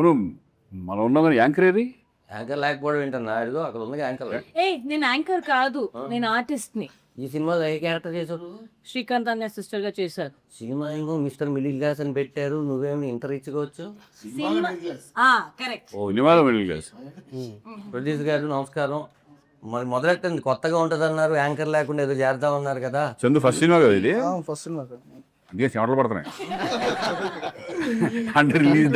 అవును, మనం ఉన్నాం కానీ యాంకర్ ఏది? యాంకర్ లేకపోవడం ఏంటన్నా, అదిగో అక్కడ ఉంది యాంకర్. నేను యాంకర్ కాదు, నేను ఆర్టిస్ట్ ని. ఈ సినిమాలో ఏ క్యారెక్టర్ చేశారు? శ్రీకాంత్ అనే సిస్టర్ గా చేశారు. సినిమా ఏమో మిస్టర్ మిడిల్ క్లాస్ అని పెట్టారు, నువ్వేమో ఇంటర్ ఇచ్చుకోవచ్చు. కరెక్ట్. సినిమాలో మిడిల్ క్లాస్. ప్రొడ్యూసర్ గారు నమస్కారం. మరి మొదలెట్టండి, కొత్తగా ఉంటుంది అన్నారు, యాంకర్ లేకుండా ఏదో చేద్దామన్నారు కదా. చందు ఫస్ట్ సినిమా కదా ఇది? ఫస్ట్ సినిమా అందుకే చెమటలు పడుతున్నాయి. అంటే రిలీజ్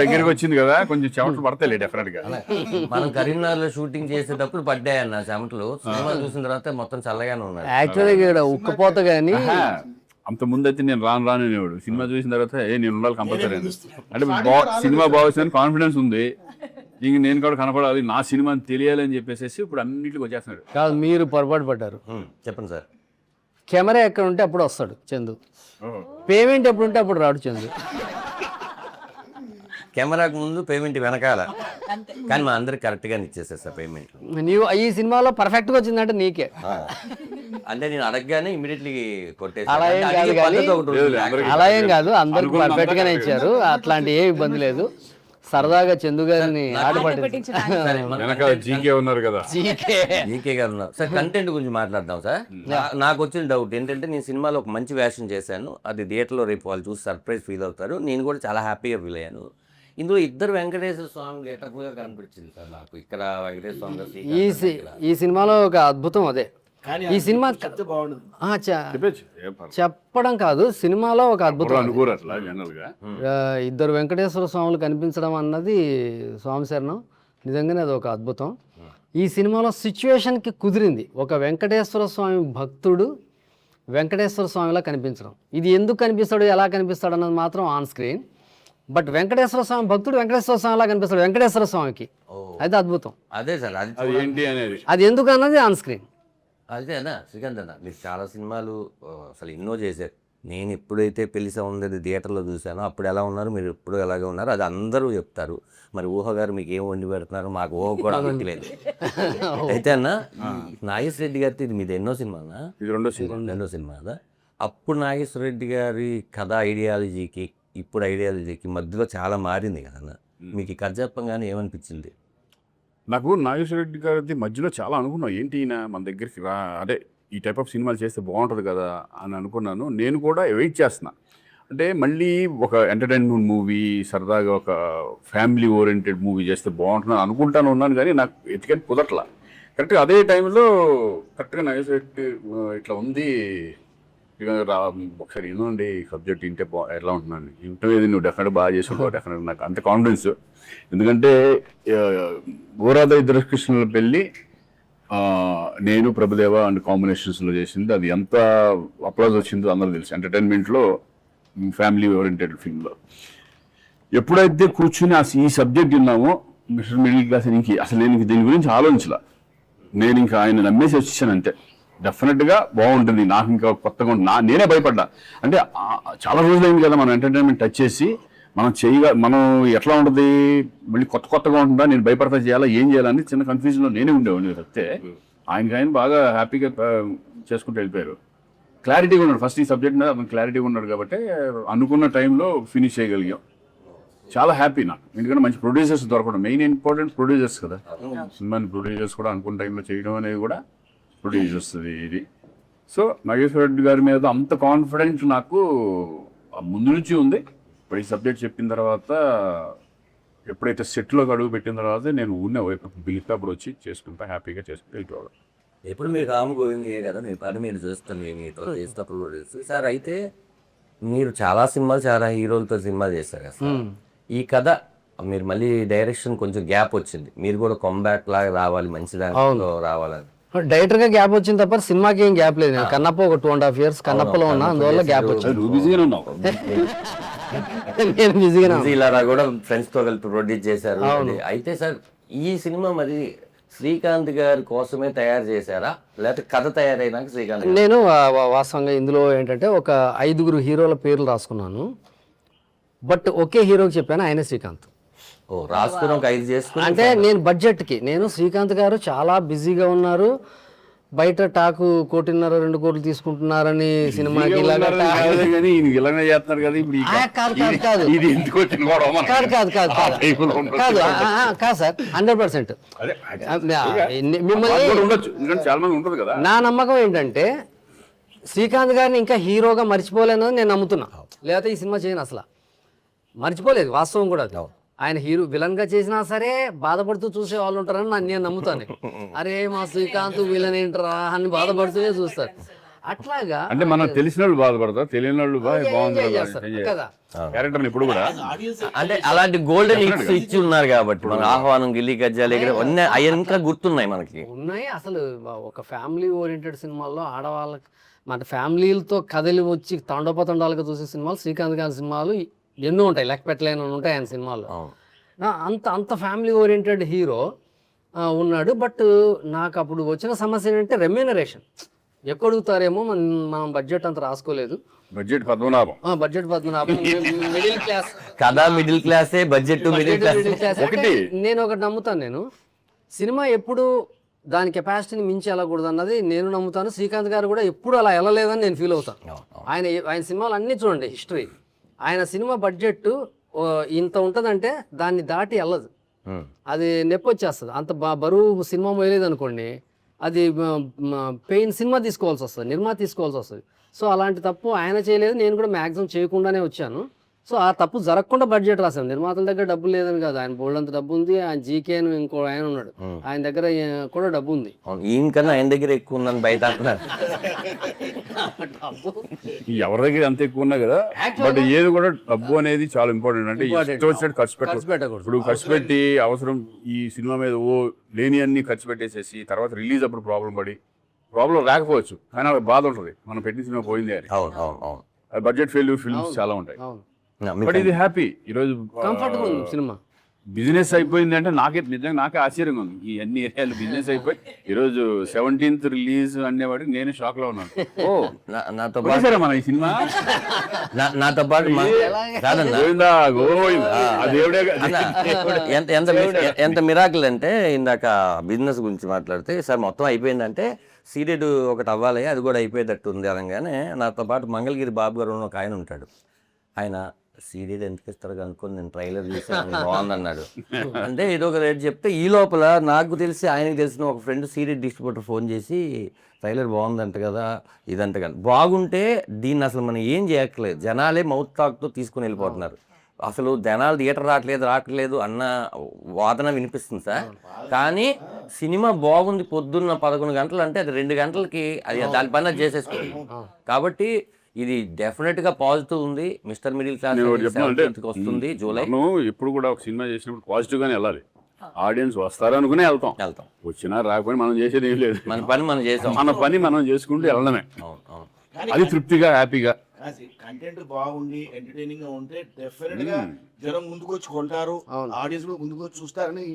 దగ్గరికి వచ్చింది కదా, కొంచెం చెమటలు పడతాయి డెఫినెట్ గా. మనం కరీంనగర్లో షూటింగ్ చేసేటప్పుడు పడ్డాయన్న చెమటలు, సినిమా చూసిన తర్వాత మొత్తం చల్లగానే ఉన్నాడు. యాక్చువల్గా ఉక్కపోత కానీ అంత ముందు అయితే నేను రాను అనేవాడు. సినిమా చూసిన తర్వాత నేను ఉండాలి కంపల్సరీ అంటే సినిమా బాగుందని కాన్ఫిడెన్స్ ఉంది. ఇంక నేను కూడా కనపడాలి, నా సినిమా తెలియాలి అని చెప్పేసి ఇప్పుడు అన్నింటికి వచ్చేస్తున్నాడు. కాదు, మీరు పొరపాటు పడ్డారు. చెప్పండి సార్. కెమెరా ఎక్కడ ఉంటే అప్పుడు వస్తాడు చందు, పేమెంట్ ఎప్పుడు ఉంటే అప్పుడు రాడు చందు. కెమెరాకు ముందు పేమెంట్ వెనకాల, కానీ మా అందరికి కరెక్ట్గానే ఇచ్చేసేస్తా పేమెంట్. నీవు ఈ సినిమాలో పర్ఫెక్ట్గా వచ్చిందంటే నీకే. అంటే నేను అడగగానే ఇమీడియట్లీ కొట్టేసి. అలా ఏం కాదు కానీ, అలా ఏం కాదు, అందరికి పర్ఫెక్ట్ గానే ఇచ్చారు, అట్లాంటి ఏ ఇబ్బంది లేదు. సరదాగా చందు గారిని జీకే ఉన్నారు కదా, జీకే గారు ఉన్నారు సార్. కంటెంట్ గురించి మాట్లాడదాం సార్. నాకు వచ్చిన డౌట్ ఏంటంటే, నేను సినిమాలో ఒక మంచి వేషన్ చేశాను, అది థియేటర్లో రేపు వాళ్ళు చూసి సర్ప్రైజ్ ఫీల్ అవుతారు, నేను కూడా చాలా హ్యాపీగా ఫీల్ అయ్యాను. ఇందులో ఇద్దరు వెంకటేశ్వర స్వామి గెటప్గా కనిపించింది సార్ నాకు. ఇక్కడ వెంకటేశ్వర స్వామి ఈ సినిమాలో ఒక అద్భుతం అదే. ఈ సినిమా చెప్పడం కాదు, సినిమాలో ఒక అద్భుతం. ఇద్దరు వెంకటేశ్వర స్వాములు కనిపించడం అన్నది స్వామి శరణం, నిజంగానే అది ఒక అద్భుతం. ఈ సినిమాలో సిచ్యువేషన్కి కుదిరింది. ఒక వెంకటేశ్వర స్వామి భక్తుడు వెంకటేశ్వర స్వామిలా కనిపించడం. ఇది ఎందుకు కనిపిస్తాడు, ఎలా కనిపిస్తాడు అన్నది మాత్రం ఆన్ స్క్రీన్. బట్ వెంకటేశ్వర స్వామి భక్తుడు వెంకటేశ్వర స్వామిలా కనిపిస్తాడు వెంకటేశ్వర స్వామికి. అది అద్భుతం. అదే సార్, అది ఎందుకు అన్నది ఆన్ స్క్రీన్. అదే అన్న శ్రీకాంత్ అన్న, మీరు చాలా సినిమాలు అసలు ఎన్నో చేశారు. నేను ఎప్పుడైతే పెళ్లి సౌందర్య థియేటర్లో చూశానో అప్పుడు ఎలా ఉన్నారు, మీరు ఎప్పుడు ఎలాగే ఉన్నారు, అది అందరూ చెప్తారు. మరి ఊహ గారు మీకు ఏం వండి పెడుతున్నారు, మాకు ఊహ కూడా గుర్తులేదు. అయితే అన్న, నాగేశ్వర రెడ్డి గారితో ఇది మీది ఎన్నో సినిమా అన్న? ఇది రెండో సినిమా కదా. అప్పుడు నాగేశ్వర రెడ్డి గారి కథ ఐడియాలజీకి ఇప్పుడు ఐడియాలజీకి మధ్యలో చాలా మారింది కదన్న. మీకు ఈ కథ చెప్పంగానే ఏమనిపించింది? నాకు నాగేశ్వర రెడ్డి గారి మధ్యలో చాలా అనుకున్నాను, ఏంటి ఈయన మన దగ్గరికి అదే ఈ టైప్ ఆఫ్ సినిమాలు చేస్తే బాగుంటుంది కదా అని అనుకున్నాను. నేను కూడా వెయిట్ చేస్తున్నా, అంటే మళ్ళీ ఒక ఎంటర్టైన్మెంట్ మూవీ, సరదాగా ఒక ఫ్యామిలీ ఓరియంటెడ్ మూవీ చేస్తే బాగుంటుంది అనుకుంటాను ఉన్నాను, కానీ నాకు ఎతికని కుదరట్లా. కరెక్ట్గా అదే టైంలో కరెక్ట్గా నాగేశ్వర రెడ్డి ఇట్లా ఉంది, ఒకసారి ఏనండి సబ్జెక్ట్ వింటే ఎట్లా ఉంటున్నాను, ఇంటర్వ్యూ నువ్వు డెఫినెట్గా బాగా చేసావు, డెఫినెట్గా నాకు అంత కాన్ఫిడెన్స్. ఎందుకంటే గోరాద ఇద్దరు కృష్ణుల పెళ్ళి నేను ప్రభుదేవ అండ్ కాంబినేషన్స్లో చేసింది, అది ఎంత అప్లాజ్ వచ్చిందో అందరూ తెలుసు. ఎంటర్టైన్మెంట్లో ఫ్యామిలీ ఓరియంటెడ్ ఫిల్మ్లో ఎప్పుడైతే కూర్చుని ఈ సబ్జెక్ట్ విన్నామో మిస్టర్ మిడిల్ క్లాస్, అసలు నేను దీని గురించి ఆలోచించలా, నేను ఇంకా ఆయన నమ్మేసి వచ్చేసాను అంతే. డెఫినెట్గా బాగుంటుంది, నాకు ఇంకా కొత్తగా ఉంటుంది. నేనే భయపడ్డా, అంటే చాలా రోజులైంది కదా మనం ఎంటర్టైన్మెంట్ టచ్ చేసి, మనం ఎట్లా ఉంటుంది, మళ్ళీ కొత్తగా ఉంటుందా, నేను భయపడతా చేయాలా, ఏం చేయాలని చిన్న కన్ఫ్యూజన్లో నేనే ఉండేవాడిని. చెప్తే ఆయన బాగా హ్యాపీగా చేసుకుంటూ వెళ్ళిపోయారు. క్లారిటీగా ఉన్నాడు, ఫస్ట్ ఈ సబ్జెక్ట్ మీద అతను క్లారిటీగా ఉన్నాడు కాబట్టి అనుకున్న టైంలో ఫినిష్ చేయగలిగాం. చాలా హ్యాపీ నాకు, ఎందుకంటే మంచి ప్రొడ్యూసర్స్ దొరకడం మెయిన్ ఇంపార్టెంట్. ప్రొడ్యూసర్స్ కదా, సినిమాని ప్రొడ్యూసర్స్ కూడా అనుకున్న టైంలో చేయడం అనేది కూడా ప్రొడ్యూసర్స్ ఇది. సో నాగేశ్వర రెడ్డి గారి మీద అంత కాన్ఫిడెన్స్ నాకు ముందు నుంచి ఉంది. ఇప్పుడు ఈ సబ్జెక్ట్ చెప్పిన తర్వాత, ఎప్పుడైతే సెట్లోకి అడుగు పెట్టిన తర్వాత నేను ఉన్న బిగితే అప్పుడు వచ్చి చేసుకుంటా, హ్యాపీగా చేసుకుంటూ వెళ్ళిపోవడం. ఎప్పుడు మీరు రాము గోవిందయ్య కదా, మీ పని మీరు చూస్తాను, మీతో చేసినప్పుడు సార్. అయితే మీరు చాలా సినిమాలు, చాలా హీరోలతో సినిమా చేస్తారు కదా సార్. ఈ కథ మీరు మళ్ళీ డైరెక్షన్ కొంచెం గ్యాప్ వచ్చింది, మీరు కూడా కంబ్యాక్ లాగా రావాలి, మంచి దాంట్లో రావాలని. డైరెక్టర్ గా గ్యాప్ వచ్చింది తప్ప సినిమాకి ఏం గ్యాప్ లేదు. కన్నప్ప ఒక 2.5 years కన్నప్పలో ఉన్నా, అందువల్ల గ్యాప్ వచ్చింది. నేను బిజీగా ఇలా కూడా ఫ్రెండ్స్ తో కలిపి ప్రొడ్యూస్ చేశారు. అయితే సార్, ఈ సినిమా మరి శ్రీకాంత్ గారి కోసమే తయారు చేశారా, లేకపోతే కథ తయారైనాక శ్రీకాంత్? నేను వాస్తవంగా ఇందులో ఏంటంటే ఒక 5 హీరోల పేర్లు రాసుకున్నాను, బట్ ఒకే హీరోకి చెప్పాను, ఆయనే శ్రీకాంత్. రాసుకుని ఒక 5 చేసుకుని, అంటే నేను బడ్జెట్కి, నేను శ్రీకాంత్ గారు చాలా బిజీగా ఉన్నారు, బయట టాకు 1.5-2 కోట్లు తీసుకుంటున్నారని సినిమాకి ఇలాగా కానీ ఈయన ఇలానే చేస్తున్నారు కదా ఇప్పుడు కాదు ఇది ఎందుకు వచ్చిన గొడవ మనకి? కాదు కాదు కాదు ఆ టైపులో ఉండొచ్చు. కాదు కాదు సార్ 100%. అదే మిమ్మల్ని కూడా ఉండొచ్చు, ఎందుకంటే చాలా మంది ఉంటుంది కదా. నా నమ్మకం ఏంటంటే శ్రీకాంత్ గారిని ఇంకా హీరోగా మర్చిపోలేనని నేను నమ్ముతున్నా. లేకపోతే ఈ సినిమా చేయను అసలు. మర్చిపోలేదు, వాస్తవం కూడా అది. ఆయన విలన్గా చేసినా సరే బాధపడుతూ చూసే వాళ్ళు ఉంటారని నేను నమ్ముతాను. అరే మా శ్రీకాంత్ విలన్ ఏంటరా అని బాధపడుతూనే చూస్తారు. అట్లాగా అంటే మనం తెలిసిన వాళ్ళు బాధపడతారు, తెలియని వాళ్ళు బాగుంది కదా. క్యారెక్టర్ ఇప్పుడు కూడా అంటే అలాంటి గోల్డెన్ హిట్స్ ఇచ్చి ఉన్నారు కాబట్టి మన ఆహ్వానం, గిల్లి గజ్జాలు అన్నీ అవి ఇంకా గుర్తున్నాయి మనకి. ఉన్నాయి. అసలు ఒక ఫ్యామిలీ ఓరియంటెడ్ సినిమాల్లో ఆడవాళ్ళకి మన ఫ్యామిలీలతో కథలు వచ్చి తండోపతండాలుగా చూసే సినిమాలు శ్రీకాంత్ గారి సినిమాలు ఎన్నో ఉంటాయి, లెక్క పెట్టలేని ఉంటాయి ఆయన సినిమాల్లో. అంత ఫ్యామిలీ ఓరియంటెడ్ హీరో ఉన్నాడు. బట్ నాకు అప్పుడు వచ్చిన సమస్య ఏంటంటే రెమ్యూనరేషన్ ఎక్కువ అడుగుతారేమో, మనం బడ్జెట్ అంత రాసుకోలేదు. బడ్జెట్ పద్మనాభం మిడిల్ క్లాస్ కదా, మిడిల్ క్లాసే బడ్జెట్ మిడిల్ క్లాస్ ఒకటి. నేను ఒకటి నమ్ముతాను, నేను సినిమా ఎప్పుడు దాని కెపాసిటీని మించి వెళ్ళకూడదు అన్నది నేను నమ్ముతాను. శ్రీకాంత్ గారు కూడా ఎప్పుడు అలా వెళ్ళలేదని నేను ఫీల్ అవుతాను. ఆయన సినిమాలు అన్నీ చూడండి, హిస్టరీ. ఆయన సినిమా బడ్జెట్ ఇంత ఉంటుందంటే దాన్ని దాటి వెళ్ళదు, అది నొప్పి వచ్చేస్తుంది. అంత బరువు సినిమా మోయలేదు అనుకోండి, అది పెయిన్ సినిమా తీసుకోవాల్సి వస్తుంది, నిర్మాత తీసుకోవాల్సి వస్తుంది. సో అలాంటి తప్పు ఆయన చేయలేదు, నేను కూడా మ్యాక్సిమం చేయకుండానే వచ్చాను. సో ఆ తప్పు జరగకుండా బడ్జెట్ రాశాను. నిర్మాతల దగ్గర డబ్బు లేదని కాదు, ఆయన బోల్డ్ అంత డబ్బు ఉంది. ఆయన జీకే అని ఇంకో ఆయన ఉన్నాడు, ఆయన దగ్గర కూడా డబ్బు ఉంది. ఈయనకన్నా ఆయన దగ్గర ఎక్కువ ఉందని బయట అంటున్నారు. ఎవరి దగ్గర అంత ఎక్కువ ఉన్నా కదా, బట్ ఏది కూడా డబ్బు అనేది చాలా ఇంపార్టెంట్. అంటే ఇష్టం వచ్చినట్టు ఖర్చు పెట్టకూడదు. ఇప్పుడు ఖర్చు పెట్టి అవసరం ఈ సినిమా మీద లేని అన్ని ఖర్చు పెట్టేసేసి తర్వాత రిలీజ్ అప్పుడు ప్రాబ్లం రాకపోవచ్చు, కానీ వాళ్ళకి బాధ ఉంటుంది మనం పెట్టిన సినిమా పోయింది అని. బడ్జెట్ ఫిల్మ్స్ చాలా ఉంటాయి. బట్ ఇది హ్యాపీ. ఈరోజు కంఫర్ట్ గా ఉంది సినిమా. బిజినెస్ అయిపోయింది అంటే నాకే ఆశ్చర్యంగా ఉంది. ఈ అన్ని ఏరియాలు బిజినెస్ అయిపోయి ఈరోజు 17th రిలీజ్ అనేవాడికి నేను షాక్ లో ఉన్నాను. నాతో పాటు మన ఈ సినిమా నాతో పాటు ఎంత మిరాకిల్ అంటే, ఇందాక బిజినెస్ గురించి మాట్లాడితే సార్ మొత్తం అయిపోయిందంటే సీరియడ్ ఒకటి అవ్వాలి, అది కూడా అయిపోయేటట్టు ఉంది అనగానే నాతో పాటు మంగళగిరి బాబు గారు ఒక ఆయన ఉంటాడు. ఆయన సీరియడ్ ఎందుకు ఇస్తారు అనుకుని నేను ట్రైలర్ చూసాను, బాగుందన్నాడు. అంటే ఏదో ఒక రేట్ చెప్తే ఈ లోపల నాకు తెలిసి ఆయనకి తెలిసిన ఒక ఫ్రెండ్ సీరియడ్ డిస్ట్రిబ్యూటర్ ఫోన్ చేసి ట్రైలర్ బాగుందంట కదా, ఇదంట కదా. బాగుంటే దీన్ని అసలు మనం ఏం చేయట్లేదు, జనాలే మౌత్ టాక్తో తీసుకుని వెళ్ళిపోతున్నారు. అసలు జనాలు థియేటర్ రావట్లేదు అన్న వాదన వినిపిస్తుంది సార్. కానీ సినిమా బాగుంది, పొద్దున్న 11 గంటలు అంటే అది 2 గంటలకి అది దాని పైన చేసేసుకోండి. కాబట్టి ఇది డెఫినెట్ గా పాజిటివ్ ఉంది. మిస్టర్ మిడిల్ క్లాస్ వస్తుంది జూలై. ఎప్పుడు కూడా ఒక సినిమా చేసినప్పుడు పాజిటివ్ గానే వెళ్ళాలి. ఆడియన్స్ వస్తారనుకునే వెళ్తాం, వచ్చినా రాకపోయినా మనం చేసేది ఏం లేదు. మన పని మనం చేసాం, మన పని మనం చేసుకుంటూ వెళ్ళడమే. అది తృప్తిగా, హ్యాపీగా. కంటెంట్ బాగుంది, ఎంటర్టైనింగ్ గా ఉంటే డెఫినెట్ గా జనం ముందుకు వచ్చి కొంటారు, ఆడియన్స్ కూడా ముందుకు వచ్చి చూస్తారని.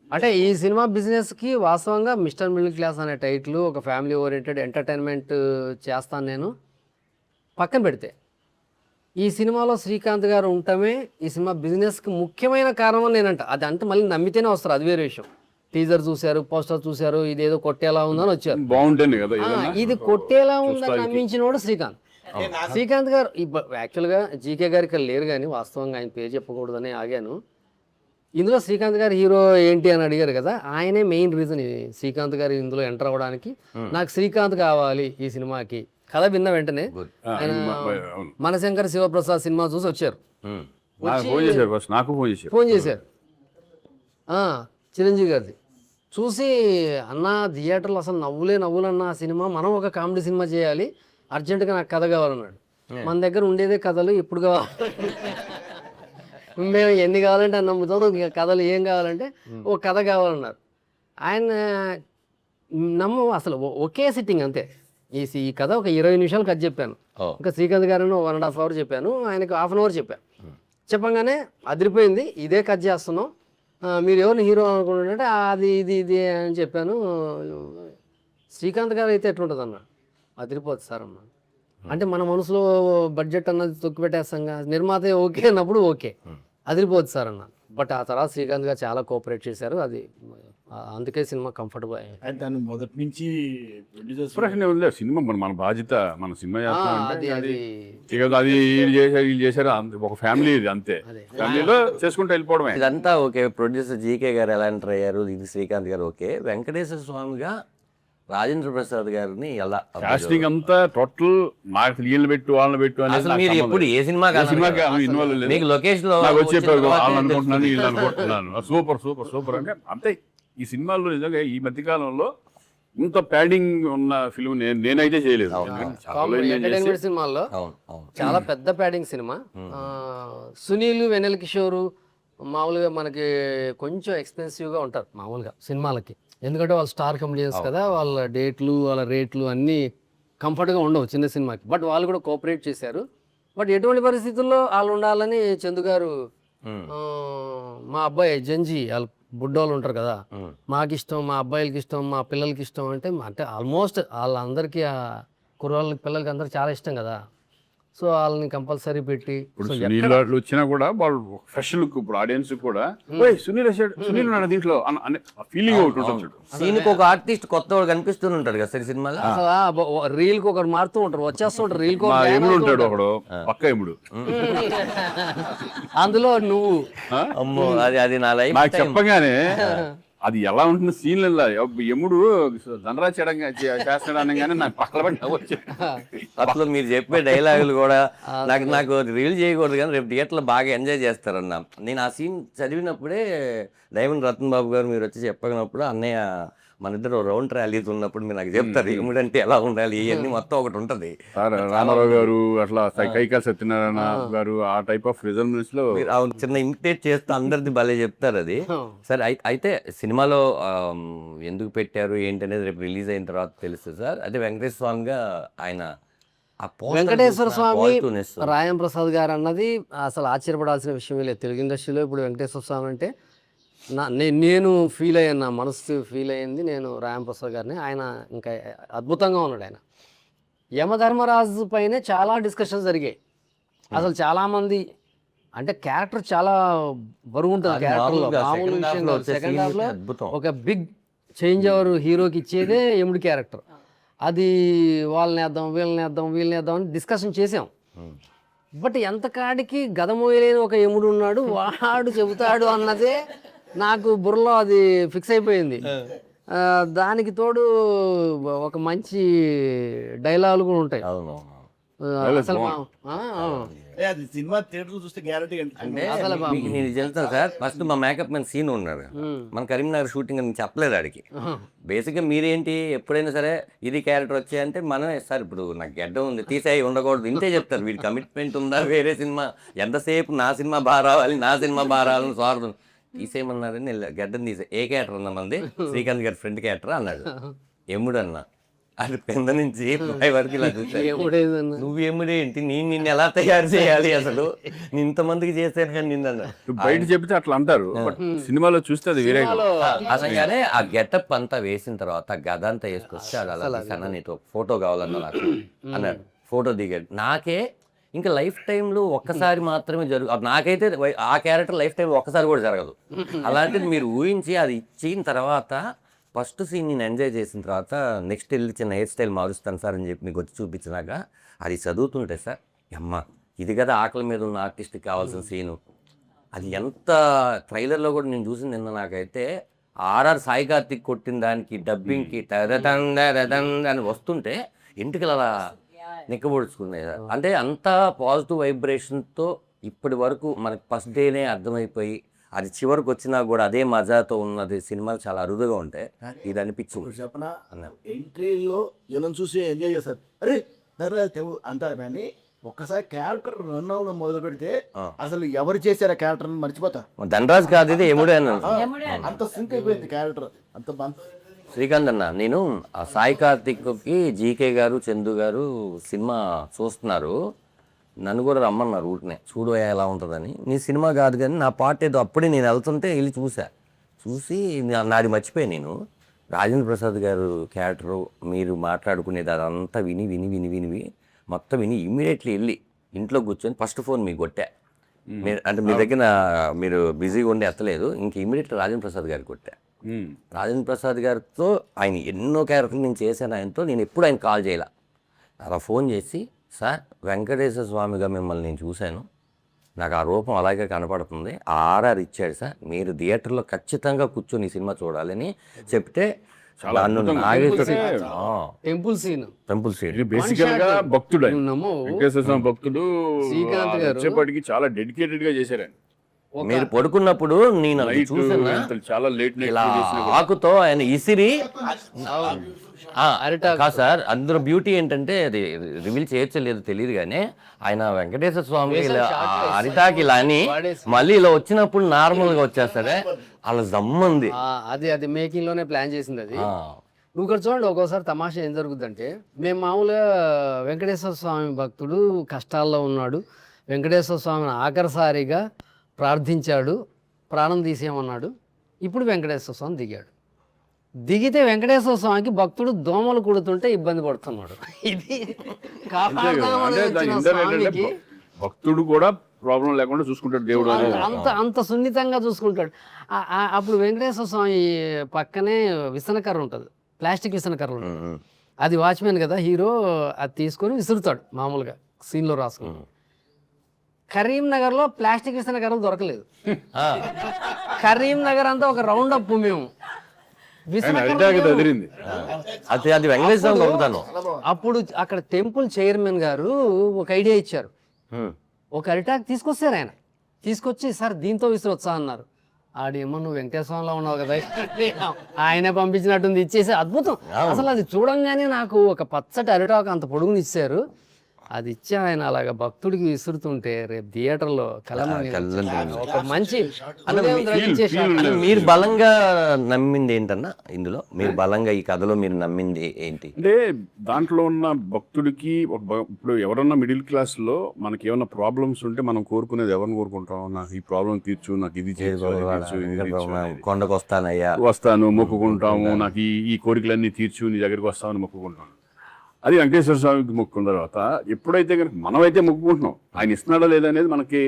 అంటే ఈ సినిమా బిజినెస్ కి వాస్తవంగా మిస్టర్ మిడిల్ క్లాస్ అనే టైటిల్, ఒక ఫ్యామిలీ ఓరియంటెడ్ ఎంటర్టైన్మెంట్ చేస్తాను నేను పక్కన పెడితే, ఈ సినిమాలో శ్రీకాంత్ గారు ఉండటమే ఈ సినిమా బిజినెస్కి ముఖ్యమైన కారణం నేనంట. అది అంటే మళ్ళీ నమ్మితేనే వస్తారు, అది వేరే విషయం. టీజర్ చూశారు, పోస్టర్ చూశారు, ఇదేదో కొట్టేలా ఉందని వచ్చారు. బాగుంటుంది కదా, ఇది కొట్టేలా ఉందని నమ్మించినోడు శ్రీకాంత్ గారు. యాక్చువల్గా జీకే గారు ఇక్కడ లేరు, కానీ వాస్తవంగా ఆయన పేరు చెప్పకూడదని ఆగాను. ఇందులో శ్రీకాంత్ గారు హీరో ఏంటి అని అడిగారు కదా, ఆయనే మెయిన్ రీజన్. శ్రీకాంత్ గారు ఇందులో ఎంటర్ అవ్వడానికి నాకు శ్రీకాంత్ కావాలి ఈ సినిమాకి. కథ విన్న వెంటనే మనశంకర్ శివప్రసాద్ సినిమా చూసి వచ్చారు, ఫోన్ చేశారు చిరంజీవి గారిది చూసి, అన్న థియేటర్లో అసలు నవ్వులు అన్న ఆ సినిమా, మనం ఒక కామెడీ సినిమా చేయాలి, అర్జెంటుగా నాకు కథ కావాలన్నాడు. మన దగ్గర ఉండేదే కథలు, ఎప్పుడు కావాలి మేము ఎన్ని కావాలంటే అన్న నమ్ముతాం, కథలు ఏం కావాలంటే ఓ కథ కావాలన్నారు. ఆయన అసలు ఒకే సిట్టింగ్ అంతే. ఈ కథ ఒక 20 నిమిషాలు కథ చెప్పాను, ఇంకా శ్రీకాంత్ గారు 1.5 hours చెప్పాను, ఆయనకు 1/2 hour చెప్పాను. చెప్పంగానే అదిరిపోయింది, ఇదే కథ చేస్తున్నాం, మీరు ఎవరిని హీరో అనుకుంటుంటే అది ఇది అని చెప్పాను. శ్రీకాంత్ గారు అయితే ఎట్లుంటుంది అన్న, అదిరిపోతుంది సార్ అన్న. అంటే మన మనసులో బడ్జెట్ అన్నది తొక్కి పెట్టేస్తాంగా, నిర్మాత ఓకే అన్నప్పుడు ఓకే, అదిరిపోతుంది సార్ అన్న. బట్ ఆ తర్వాత శ్రీకాంత్ గారు చాలా కోఆపరేట్ చేశారు, అది అందుకే సినిమా కంఫర్టబుల్ అయ్యింది. అయితే దాన్ని మొదటి నుంచి ప్రొడ్యూసర్స్ ఎక్స్ప్రెషన్ ఉంది సినిమా మన బాధ్యత, మన సినిమా చేస్తాం అంటే అది అది వీళ్ళు చేశారు ఒక ఫ్యామిలీ ఇది అంతే, ఫ్యామిలీలో చేసుకుంటూ వెళ్ళిపోవడమే. ఇదంతా ఓకే. ప్రొడ్యూసర్ జీకే గారు ఎలా ఎంటర్ అయ్యారు, ఇది శ్రీకాంత్ గారు ఓకే. వెంకటేశ్వర స్వామిగా రాజేంద్ర ప్రసాద్ గారిని ఎలా కాస్టింగ్ అంతా టోటల్ నాకు వీళ్ళని పెట్టు వాళ్ళని పెట్టు అనేది అసలు నాకు మీరు సంబంధం ఎప్పుడు లేదు. ఏ సినిమా ఏ సినిమాకి ఇన్వాల్వ్ లేదు. మీకు లొకేషన్ లో నాకు వచ్చే వచ్చిన తర్వాత వాళ్ళు అనుకుంటున్నాను వీళ్ళు అనుకుంటున్నాను సూపర్ సూపర్ సూపర్ అంటే అంతే. ఈ సినిమాల్లో నిజంగా ఈ మధ్యకాలంలో ఇంత ప్యాడింగ్ ఉన్న ఫిల్మ్ నేనైతే చేయలేదు. చాలా enjoy చేసి- ఎంటర్టైన్మెంట్ సినిమాల్లో అవును అవును చాలా పెద్ద ప్యాడింగ్ సినిమా. సునీల్ వెన్నెల కిషోర్ మామూలుగా మనకి కొంచెం ఎక్స్పెన్సివ్గా ఉంటారు మామూలుగా సినిమాలకి, ఎందుకంటే వాళ్ళు స్టార్ కమెడియన్స్ కదా, వాళ్ళ డేట్లు వాళ్ళ రేట్లు అన్నీ కంఫర్ట్గా ఉండవు చిన్న సినిమాకి. బట్ వాళ్ళు కూడా కోఆపరేట్ చేశారు. బట్ ఎటువంటి పరిస్థితుల్లో వాళ్ళు ఉండాలని చందు గారు మా అబ్బాయి జంజీ వాళ్ళు బుడ్డోళ్ళు ఉంటారు కదా, మాకు ఇష్టం, మా అబ్బాయిలకి ఇష్టం, మా పిల్లలకి ఇష్టం అంటే ఆల్మోస్ట్ వాళ్ళందరికీ కుర్రాళ్ళకి పిల్లలకి అందరికి చాలా ఇష్టం కదా. సో వాళ్ళని కంపల్సరీ పెట్టి ఇప్పుడు సునీల్ వాళ్ళు వచ్చినా కూడా వాళ్ళు ఫ్రెష్ లుక్, ఇప్పుడు ఆడియన్స్ కూడా "ఓయ్, సునీల్ వచ్చాడు, సునీల్ ఉన్నాడు దీంట్లో" అనే ఫీలింగ్ ఒకటి ఉంటుంది చూడు. సీన్కి ఒక ఆర్టిస్ట్ కొత్త వాడు కనిపిస్తూనే ఉంటాడు కదా సరే సినిమాలో. రీల్ కి ఒకరు మారుతూ ఉంటారు, వచ్చేస్తూ ఉంటారు రీల్ కి మా ఎముడు ఉంటాడు ఒకడు, పక్క ఎముడు. అందులో నువ్వు అమ్మో అది అది నా లైఫ్ నాకు చెప్పగానే అది ఎలా ఉంటుంది సీన్లలో, ఎముడు ధనరాజ్ చేస్తాడు అనగానే నాకు పక్కన పడి వచ్చి అసలు మీరు చెప్పే డైలాగులు కూడా నాకు రీల్ చేయకూడదు కానీ రేపు థియేటర్లో బాగా ఎంజాయ్ చేస్తారన్న. నేను ఆ సీన్ చదివినప్పుడే డైమండ్ రతన్ బాబు గారు మీరు వచ్చి చెప్పగినప్పుడు అన్నయ్య మన ఇద్దరు రౌండ్ ర్యాలీస్ ఉన్నప్పుడు మీరు నాకు చెప్తారు ఏమిటంటే ఎలా ఉండాలి ఇవన్నీ మొత్తం ఒకటి ఉంటుంది. రామారావు గారు అట్లా కైకాల సత్యనారాయణ గారు ఆ టైప్ ఆఫ్ రిజల్ట్స్ లో మీరు చిన్న ఇమిటేట్ చేస్తూ అందరిది భలే చెప్తారు అది. సరే అయితే సినిమాలో ఎందుకు పెట్టారు ఏంటి అనేది రేపు రిలీజ్ అయిన తర్వాత తెలుస్తుంది సార్. అదే వెంకటేశ్వర స్వామిగా ఆయన వెంకటేశ్వర స్వామి రాయం ప్రసాద్ గారు అన్నది అసలు ఆశ్చర్యపడాల్సిన విషయమే లేదు తెలుగు ఇండస్ట్రీలో. ఇప్పుడు వెంకటేశ్వర స్వామి అంటే నేను ఫీల్ అయ్యాను, నా మనసు ఫీల్ అయ్యింది నేను రాయం ప్రసాద్ గారిని. ఆయన ఇంకా అద్భుతంగా ఉన్నాడు. ఆయన యమధర్మరాజు పైనే చాలా డిస్కషన్స్ జరిగాయి. అసలు చాలామంది అంటే క్యారెక్టర్ చాలా బరువు ఉంటుంది క్యారెక్టర్లో, మామూలు విషయం కాదు. సెకండ్ హాఫ్లో ఒక బిగ్ చేంజ్ ఓవర్ హీరోకి ఇచ్చేదే యముడి క్యారెక్టర్. అది వాళ్ళని వేద్దాం వీళ్ళని వేద్దాం అని డిస్కషన్ చేసాం. బట్ ఎంత కాడికి గద మోయలేని ఒక యముడు ఉన్నాడు, వాడు చెబుతాడు అన్నదే నాకు బుర్రలో అది ఫిక్స్ అయిపోయింది. దానికి తోడు ఒక మంచి డైలాగులు కూడా ఉంటాయి. అసలు అది సినిమా థియేటర్ చూస్తే గ్యారంటీ అంటే నేను చెప్తాను సార్. ఫస్ట్ మా మేకప్ మ్యాన్ సీన్ ఉన్నాడు మన కరీంనగర్ షూటింగ్ అని చెప్పలేదు ఆడికి. బేసిక్గా మీరేంటి ఎప్పుడైనా సరే ఇది క్యారెక్టర్ వచ్చాయంటే మనమే సార్ ఇప్పుడు నాకు గడ్డ ఉంది తీసేయి ఉండకూడదు ఇంతే చెప్తారు. వీడి కమిట్మెంట్ ఉందా వేరే సినిమా ఎంతసేపు నా సినిమా బాగా రావాలని స్వార్థం తీసేయమన్నారని గడ్డని తీసే ఏ క్యారెక్టర్ అన్నా మంది శ్రీకాంత్ గారి ఫ్రెండ్ క్యారెక్టర్ అన్నాడు. ఎముడు అన్నా అది కింద నుంచి పై వరకు ఇలా చూసాను. నువ్వు ఎముడేంటి నిన్ను ఎలా తయారు చేయాలి అసలు ఇంతమందికి చేస్తాను కానీ నిన్న బయట చెప్తే అట్లా అంటారు, సినిమాలో చూస్తే అది వేరే. అసలుగానే ఆ గెటప్ అంతా వేసిన తర్వాత గద అంతా వేసుకొస్తే అది అలా తీసాను, నీతో ఫోటో కావాలన్నా నాకు అన్నాడు. ఫోటో దిగాడు. నాకే ఇంకా లైఫ్ టైంలో ఒక్కసారి మాత్రమే నాకైతే ఆ క్యారెక్టర్ లైఫ్ టైంలో ఒక్కసారి కూడా జరగదు. అలాంటిది మీరు ఊహించి అది ఇచ్చిన తర్వాత ఫస్ట్ సీన్ నేను ఎంజాయ్ చేసిన తర్వాత నెక్స్ట్ వెళ్ళి చిన్న హెయిర్ స్టైల్ మారుస్తాను సార్ అని చెప్పి మీకు వచ్చి చూపించినాక అది చదువుతుంటే సార్ అమ్మ ఇది కదా ఆకలి మీద ఉన్న ఆర్టిస్ట్కి కావాల్సిన సీను. అది ఎంత ట్రైలర్లో కూడా నేను చూసింది నిన్న. నాకైతే ఆర్ఆర్ సాయి కార్తిక్ కొట్టిన దానికి డబ్బింగ్కి అని వస్తుంటే ఇంటికి అలా నిక్కబొడుచుకునేది. అంటే అంత పాజిటివ్ వైబ్రేషన్తో ఇప్పటి వరకు మనకి ఫస్ట్ డేనే అర్థమైపోయి అది చివరికి వచ్చినా కూడా అదే మజాతో ఉన్నది సినిమాలు చాలా అరుదుగా ఉంటాయి. ఇది అనిపించింది. చెప్పనా ఎంట్రీలో జనం చూసి ఎంజాయ్ చేస్తారు, అరే అంటారు కానీ ఒక్కసారి క్యారెక్టర్ రన్ అవ్వడం మొదలు పెడితే అసలు ఎవరు చేశారు ఆ క్యారెక్టర్ మర్చిపోతా. ధనరాజ్ కాదు ఇది ఎముడే అంత సింక్ అయిపోయింది క్యారెక్టర్ అంత బాగా. శ్రీకాంత్ అన్న నేను ఆ సాయి కార్తిక్కి జీకే గారు చందు గారు సినిమా చూస్తున్నారు, నన్ను కూడా రమ్మన్నారు ఊరినే చూడు ఎలా ఉంటుందని. నీ సినిమా కాదు కానీ నా పాట ఏదో అప్పుడే నేను వెళ్తుంటే వెళ్ళి చూసి నాది మర్చిపోయాను. నేను రాజేంద్ర ప్రసాద్ గారు క్యారెక్టరు మీరు మాట్లాడుకునేది అదంతా విని మొత్తం విని ఇమ్మీడియట్లీ వెళ్ళి ఇంట్లో కూర్చొని ఫస్ట్ ఫోన్ మీకు కొట్టా. అంటే మీ దగ్గర మీరు బిజీగా ఉండి ఎత్తలేదు, ఇంక ఇమీడియట్ రాజేంద్ర ప్రసాద్ గారికి కొట్టా. రాజేంద్ర ప్రసాద్ గారితో ఆయన ఎన్నో క్యారెక్టర్లు నేను చేశాను ఆయనతో, నేను ఎప్పుడు ఆయన కాల్ చేయాల. అలా ఫోన్ చేసి, సార్ వెంకటేశ్వర స్వామిగా మిమ్మల్ని నేను చూశాను, నాకు ఆ రూపం అలాగే కనపడుతుంది, ఆ ఆర్ఆర్ ఇచ్చాడు సార్, మీరు థియేటర్లో ఖచ్చితంగా కూర్చొని ఈ సినిమా చూడాలని చెప్తే నన్ను టెంపుల్ సీన్ బేసికల్ గా భక్తుడు ఆయన. నమ్మో వెంకటేశ్వర స్వామి భక్తుడు. శ్రీకాంత్ గారు వచ్చేప్పటికి చాలా డెడికేటెడ్ గా చేశారు ఆయన. మీరు పడుకున్నప్పుడు నేను అది చూసాను, చాలా లేట్ ఇలా ఆకుతో ఆయన ఇసిరి కాదు సార్, అందులో బ్యూటీ ఏంటంటే అది రివీల్ చేయొచ్చో లేదో తెలియదు కానీ ఆయన వెంకటేశ్వర స్వామి ఇలా అరిటాకి ఇలా అని మళ్ళీ ఇలా వచ్చినప్పుడు నార్మల్ గా వచ్చేస్తాడే, అలా జమ్మంది. అది మేకింగ్ లోనే ప్లాన్ చేసింది అది. నువ్వు ఇక్కడ చూడండి, ఒక్కోసారి తమాషా ఏం జరుగుతుందంటే, మేము మామూలుగా వెంకటేశ్వర స్వామి భక్తుడు కష్టాల్లో ఉన్నాడు, వెంకటేశ్వర స్వామిని ఆఖరిసారిగా ప్రార్థించాడు, ప్రాణం తీసేయమన్నాడు, ఇప్పుడు వెంకటేశ్వర స్వామి దిగాడు. దిగితే వెంకటేశ్వర స్వామికి భక్తుడు దోమలు కుడుతుంటే ఇబ్బంది పడుతున్నాడు. ఇది కాపాడదామని వచ్చిన స్వామికి భక్తుడు కూడా ప్రాబ్లం లేకుండా చూసుకుంటాడు దేవుడు. అంత సున్నితంగా చూసుకుంటాడు. అప్పుడు వెంకటేశ్వర స్వామి పక్కనే విసనకర్ర ఉంటుంది, ప్లాస్టిక్ విసనకర్ర ఉంటుంది. అది వాచ్మెన్ కదా హీరో, అది తీసుకొని విసురుతాడు మామూలుగా సీన్లో రాసుకుని. కరీంనగర్లో ప్లాస్టిక్ విసనకర్రలు దొరకలేదు. కరీంనగర్ అంతా ఒక రౌండ్ అప్ మేము అది వెంకటేశ్వర గొప్పతనం. అప్పుడు అక్కడ టెంపుల్ చైర్మన్ గారు ఒక ఐడియా ఇచ్చారు, ఒక అరిటాక్ తీసుకొచ్చారు. ఆయన తీసుకొచ్చి సార్ దీంతో విసిరొచ్చా అన్నారు. ఆడేమో నువ్వు వెంకటేశ్వరంలో ఉన్నావు కదా, ఆయనే పంపించినట్టుంది, ఇచ్చేసి అద్భుతం. అసలు అది చూడంగానే నాకు ఒక పచ్చటి అరిటాక్ అంత పొడుగుని ఇచ్చారు, అది ఇచ్చి ఆయన అలాగా భక్తుడికి విసురుతుంటే రేపు థియేటర్లో ఒక మంచి మీరు బలంగా నమ్మింది ఏంటన్నా ఇందులో, మీరు బలంగా ఈ కథలో మీరు నమ్మింది ఏంటి అంటే దాంట్లో ఉన్న భక్తుడికి ఇప్పుడు ఎవరన్నా మిడిల్ క్లాస్ లో మనకి ఏమన్నా ప్రాబ్లమ్స్ ఉంటే మనం కోరుకునేది ఎవరిని కోరుకుంటాం, నాకు ఈ ప్రాబ్లం తీర్చు, నాకు ఇది కొండకు వస్తాను మొక్కుకుంటాము, నాకు ఈ కోరికలన్నీ తీర్చు, నీ దగ్గరికి వస్తామని మొక్కుకుంటాం. అది వెంకటేశ్వర స్వామికి మొక్కుకున్న తర్వాత ఎప్పుడైతే కనుక మనమైతే మొక్కుకుంటున్నాం, ఆయన ఇస్తున్నాడా లేదా అనేది మనకి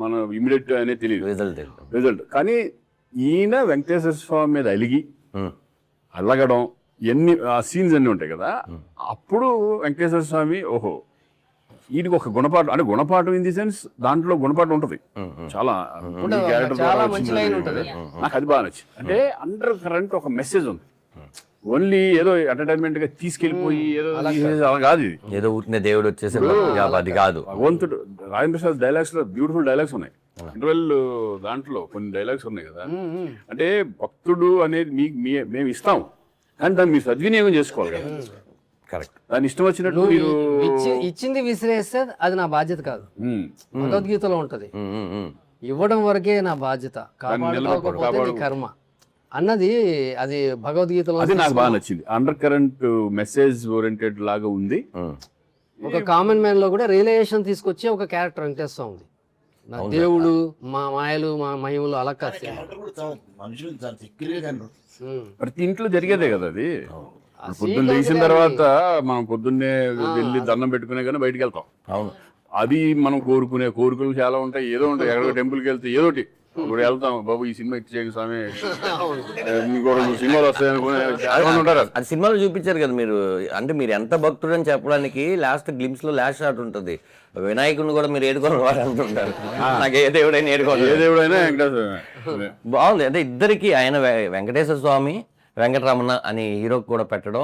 మన ఇమీడియట్ అనేది తెలియదు రిజల్ట్. కానీ ఈయన వెంకటేశ్వర స్వామి మీద అలగడం ఎన్ని ఆ సీన్స్ అన్నీ ఉంటాయి కదా, అప్పుడు వెంకటేశ్వర స్వామి ఓహో వీటికి ఒక గుణపాఠం, అంటే గుణపాఠం ఇన్ ది సెన్స్ దాంట్లో గుణపాఠం ఉంటుంది చాలా నాకు అది బాగా నచ్చింది. అంటే అండర్ కరెంట్ ఒక మెసేజ్ ఉంది, ఓన్లీ ఏదో ఎంటర్టైన్మెంట్ గా తీసుకెళ్లిపోయి ఏదో అలా కాదు, ఇది ఏదో ఊరినే దేవుడు వచ్చేసి అది కాదు. భగవంతుడు రాజేంద్ర ప్రసాద్ డైలాగ్స్ లో బ్యూటిఫుల్ డైలాగ్స్ ఉన్నాయి, ఇంటర్వెల్ దాంట్లో కొన్ని డైలాగ్స్ ఉన్నాయి కదా. అంటే భక్తుడు అనేది మేము ఇస్తాం కానీ దాన్ని మీరు సద్వినియోగం చేసుకోవాలి కదా. కరెక్ట్, దాని ఇష్టం వచ్చినట్టు మీరు ఇచ్చింది విసిరేస్తే అది నా బాధ్యత కాదు. భగవద్గీతలో ఉంటది, ఇవ్వడం వరకే నా బాధ్యత, కాపాడుకోకపోతే కర్మ అన్నది. అది భగవద్గీతలో అది నాకు బాగా నచ్చింది. అండర్ కరెంట్ మెసేజ్ ఓరియంటెడ్ లాగా ఉంది. ఒక కామన్ మ్యాన్ లో కూడా రియలైజేషన్ తీసుకొచ్చే ఒక క్యారెక్టర్ వెంకటేశ్వర ఉంది. నా దేవుడు మా మాయలు మా మహిమలు అలా కాదు, ప్రతి ఇంట్లో జరిగేదే కదా అది. పొద్దున్న లేచిన తర్వాత మనం పొద్దున్నే వెళ్ళి దండం పెట్టుకునే కానీ బయటికి వెళ్తాం. అవును, అది మనం కోరుకునే కోరికలు చాలా ఉంటాయి, ఏదో ఉంటాయి. ఎక్కడికో టెంపుల్కి వెళ్తే ఏదోటి ఇప్పుడు వెళ్తాం, బాబు ఈ సినిమా ఇచ్చేయండి స్వామి, ఇంకోటి సినిమాలు వస్తాయి అనుకునే ఉంటారు. అది సినిమాలో చూపించారు కదా మీరు, అంటే మీరు ఎంత భక్తుడు అని చెప్పడానికి లాస్ట్ గ్లిమ్స్ లో లాస్ట్ షాట్ ఉంటుంది, వినాయకుడిని కూడా మీరు ఏడుకోని వాడు అంటుంటారు. నాకు ఏ దేవుడైనా ఏడుకోవాలి, ఏ దేవుడైనా వెంకటేశ్వర. బాగుంది. అంటే ఇద్దరికి ఆయన వెంకటేశ్వర స్వామి వెంకటరమణ అని హీరోకి కూడా పెట్టడం,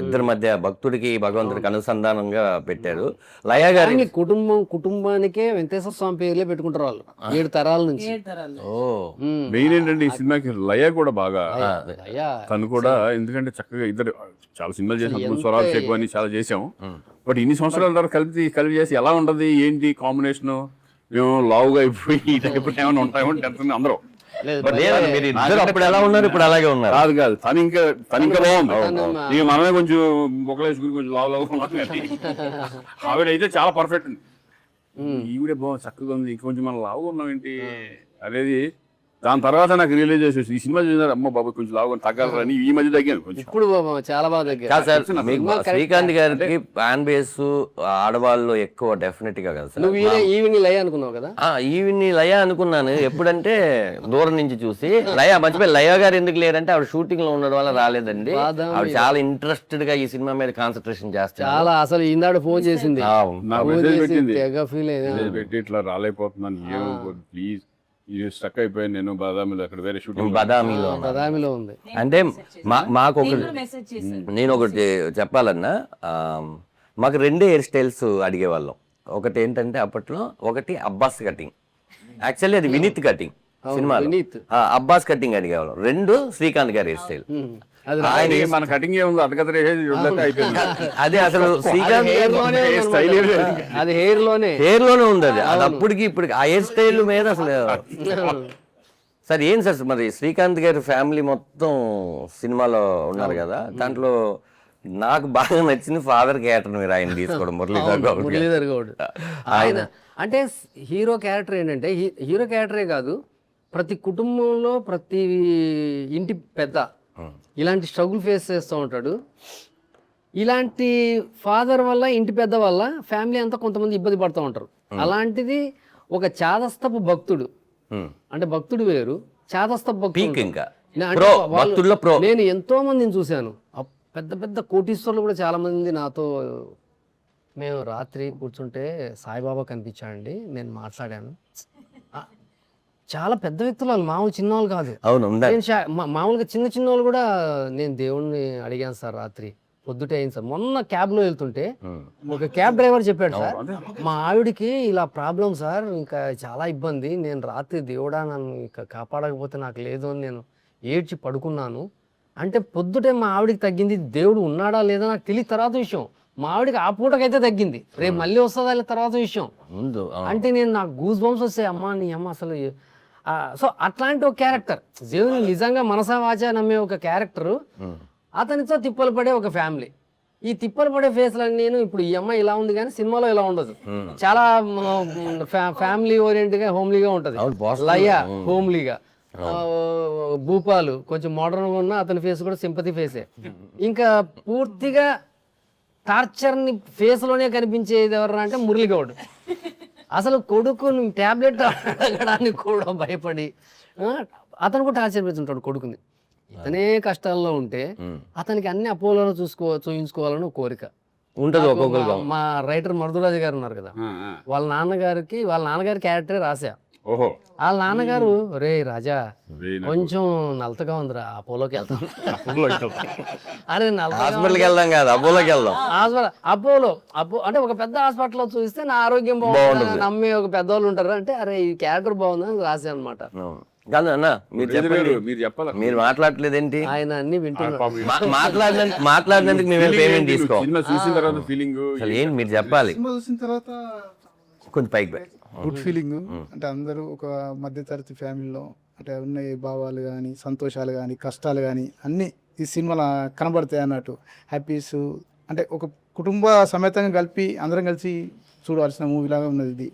ఇద్దరి మధ్య భక్తుడికి భగవంతుడికి అనుసంధానంగా పెట్టారు. లయ గారి కుటుంబానికే వెంకటేశ్వర స్వామి పేర్లే పెట్టుకుంటారు వాళ్ళు 7 తరాల నుంచి. మెయిన్ ఏంటంటే ఈ సినిమాకి లయ కూడా బాగా, తను కూడా ఎందుకంటే చక్కగా ఇద్దరు చాలా సినిమాలు చేసాం, స్వరాలు ఎక్కువ అని చాలా చేసాము. బట్ ఇన్ని సంవత్సరాల తర్వాత కలిపి చేసి ఎలా ఉంటది ఏంటి కాంబినేషన్, మేము లావుగా అయిపోయి ఈ టైప్ ఏమైనా ఉంటాయేమో టెన్షన్ అందరూ. అప్పుడు ఎలా ఉన్నారు, ఇప్పుడు అలాగే ఉన్నారు. కాదు తను ఇంకా బాగుంది. ఇక మనమే కొంచెం మొక్కలేసుకుని కొంచెం లావు ఆవిడైతే చాలా పర్ఫెక్ట్ ఉంది. ఈవిడే బాగుంది, చక్కగా ఉంది. ఇంకొంచెం మనం లావుగా ఉన్నాం ఏంటి అనేది దాని తర్వాత నాకు రియలైజ్ చేసేసి ఈ సినిమా చూసారు అమ్మ బాబు కొంచెం లాగా తగ్గాలని ఈ మధ్య తగ్గాను కొంచెం. ఇప్పుడు చాలా బాగా దగ్గర కాదు సార్, మీకు శ్రీకాంత్ గారికి ఫ్యాన్ బేస్ ఆడవాళ్ళు ఎక్కువ డెఫినెట్ గా కదా సార్. నువ్వు ఈవినింగ్ లయ అనుకున్నావు కదా. ఈవిని లయ అనుకున్నాను ఎప్పుడంటే దూరం నుంచి చూసి. లయ మర్చిపోయి, లయ గారు ఎందుకు లేరంటే ఆవిడ షూటింగ్ లో ఉండడం వల్ల రాలేదండి. ఆవిడ చాలా ఇంట్రెస్టెడ్ గా ఈ సినిమా మీద కాన్సన్ట్రేషన్ చేస్తారు. చాలా అసలు ఈనాడు ఫోన్ చేసింది, నాకు మెసేజ్ పెట్టింది, తెగ ఫీల్ అయ్యింది. మెసేజ్ పెట్టి ఇట్లా రాలేకపోతున్నాను, ఏమో ప్లీజ్ ఇది స్టక్ అయిపోయాను నేను బాదామిలో, అక్కడ వేరే షూటింగ్ బదామిలో ఉంది. అంటే మాకు ఒక మెసేజ్ చేశారు. నేను ఒకటి చెప్పాలన్నా, మాకు రెండే హెయిర్ స్టైల్స్ అడిగేవాళ్ళం. ఒకటి ఏంటంటే అప్పట్లో ఒకటి అబ్బాస్ కటింగ్, యాక్చువల్లీ అది వినీత్ కటింగ్ సినిమాలో, అబ్బాస్ కటింగ్ అడిగేవాళ్ళం. రెండు శ్రీకాంత్ గారి హెయిర్ స్టైల్. ఆయన మన కటింగ్ ఏముంది అతకతరే అయిపోయింది. అదే అసలు శ్రీకాంత్ అది హెయిర్ లోనే ఉంది. అది అప్పటికి ఇప్పటికి ఆ హెయిర్ స్టైల్ మీద అసలు. సార్ ఏం సార్ మరి శ్రీకాంత్ గారి ఫ్యామిలీ మొత్తం సినిమాలో ఉన్నారు కదా, దాంట్లో నాకు బాగా నచ్చింది ఫాదర్ క్యారెక్టర్ మీరు ఆయన తీసుకోవడం, మురళీధర్ గౌడ్. ఆయన అంటే హీరో క్యారెక్టర్ ఏంటంటే హీరో క్యారెక్టరే కాదు, ప్రతి కుటుంబంలో ప్రతి ఇంటి పెద్ద ఇలాంటి స్ట్రగుల్ ఫేస్ చేస్తూ ఉంటాడు. ఇలాంటి ఫాదర్ వల్ల, ఇంటి పెద్ద వల్ల ఫ్యామిలీ అంతా కొంతమంది ఇబ్బంది పడుతూ ఉంటారు. అలాంటిది ఒక చాదస్తపు భక్తుడు, అంటే భక్తుడు వేరు, చాదస్తపు భక్తుడు. ఇంకా నేను ఎంతో మందిని చూశాను, పెద్ద పెద్ద కోటీశ్వరులు కూడా చాలా మంది నాతో, మేము రాత్రి కూర్చుంటే సాయిబాబా కనిపించాడండి, నేను మాట్లాడాను. చాలా పెద్ద వ్యక్తులు వాళ్ళు, మామూలు చిన్నవాళ్ళు కాదు. అవును, మామూలుగా చిన్న వాళ్ళు కూడా, నేను దేవుణ్ణి అడిగాను సార్ రాత్రి పొద్దుటే అయింది సార్. మొన్న క్యాబ్లో వెళ్తుంటే ఒక క్యాబ్ డ్రైవర్ చెప్పాడు, సార్ మా ఆవిడికి ఇలా ప్రాబ్లం సార్, ఇంకా చాలా ఇబ్బంది, నేను రాత్రి దేవుడా నన్ను ఇంకా కాపాడకపోతే నాకు లేదు అని నేను ఏడ్చి పడుకున్నాను. అంటే పొద్దుటే మా ఆవిడికి తగ్గింది, దేవుడు ఉన్నాడా లేదా నాకు తెలియదు తర్వాత విషయం. మా ఆవిడకి ఆ పూటకైతే తగ్గింది, రేపు మళ్ళీ వస్తుందా తర్వాత విషయం. అంటే నేను నాకు గూస్ బంప్స్ వస్తాయి, అమ్మా నీ అమ్మ అసలు. సో అట్లాంటి ఒక క్యారెక్టర్, దేవుని నిజంగా మనసా వాచా నమ్మే ఒక క్యారెక్టరు, అతనితో తిప్పలు పడే ఒక ఫ్యామిలీ. ఈ తిప్పలు పడే ఫేస్లు నేను ఇప్పుడు ఈ అమ్మాయి ఇలా ఉంది కానీ సినిమాలో ఇలా ఉండదు, చాలా ఫ్యామిలీ ఓరియంటెడ్గా హోమ్లీగా ఉంటుంది. లయ హోమ్లీగా, భూపాలు కొంచెం మోడర్న్గా ఉన్న అతని ఫేస్ కూడా సింపతి ఫేసే. ఇంకా పూర్తిగా టార్చర్ని ఫేస్లోనే కనిపించేది ఎవరు అంటే మురళీగౌడ్. అసలు కొడుకుని ట్యాబ్లెట్ అడగడానికి కూడా భయపడి అతను కూడా టార్చర్ పెడుతుంటాడు కొడుకుని. ఇతనే కష్టాల్లో ఉంటే అతనికి అన్ని అపోలో చూయించుకోవాలని ఒక కోరిక ఉంటుంది ఒక్కొక్కరు. మా రైటర్ మరుదురాజు గారు ఉన్నారు కదా, వాళ్ళ నాన్నగారి క్యారెక్టరే రాసా. వాళ్ళ నాన్నగారు, రే రాజా కొంచెం నలతగా ఉందిరా, అపోలోకి వెళ్తాం. అరే హాస్పిటల్కి వెళ్దాం కాదు, అపోలోకి వెళ్దాం. అపోలో అంటే ఒక పెద్ద హాస్పిటల్లో చూస్తే నా ఆరోగ్యం బాగుంటుంది నమ్మి ఒక పెద్దవాళ్ళు ఉంటారు. అంటే అరే ఈ క్యారెక్టర్ బాగుందని రాసా అనమాట. కాదు అన్న, మీరు చెప్పండి, మీరు మాట్లాడలేదేంటి? ఆయన అన్ని వింటున్నారు. మాట్లాడినందుకు మేము పేమెంట్ తీసుకోవాలి. చూసిన తర్వాత ఫీలింగ్ ఏంటి మీరు చెప్పాలి. చూసిన తర్వాత కొంచెం పైకి గుడ్ ఫీలింగ్. అంటే అందరూ ఒక మధ్యతరగతి ఫ్యామిలీలో అంటే ఉన్న భావాలు కానీ, సంతోషాలు కానీ, కష్టాలు కానీ అన్నీ ఈ సినిమాలో కనబడతాయి అన్నట్టు. హ్యాపీస్ అంటే ఒక కుటుంబ సమేతంగా కలిపి అందరం కలిసి చూడవలసిన మూవీలాగా ఉన్నది ఇది.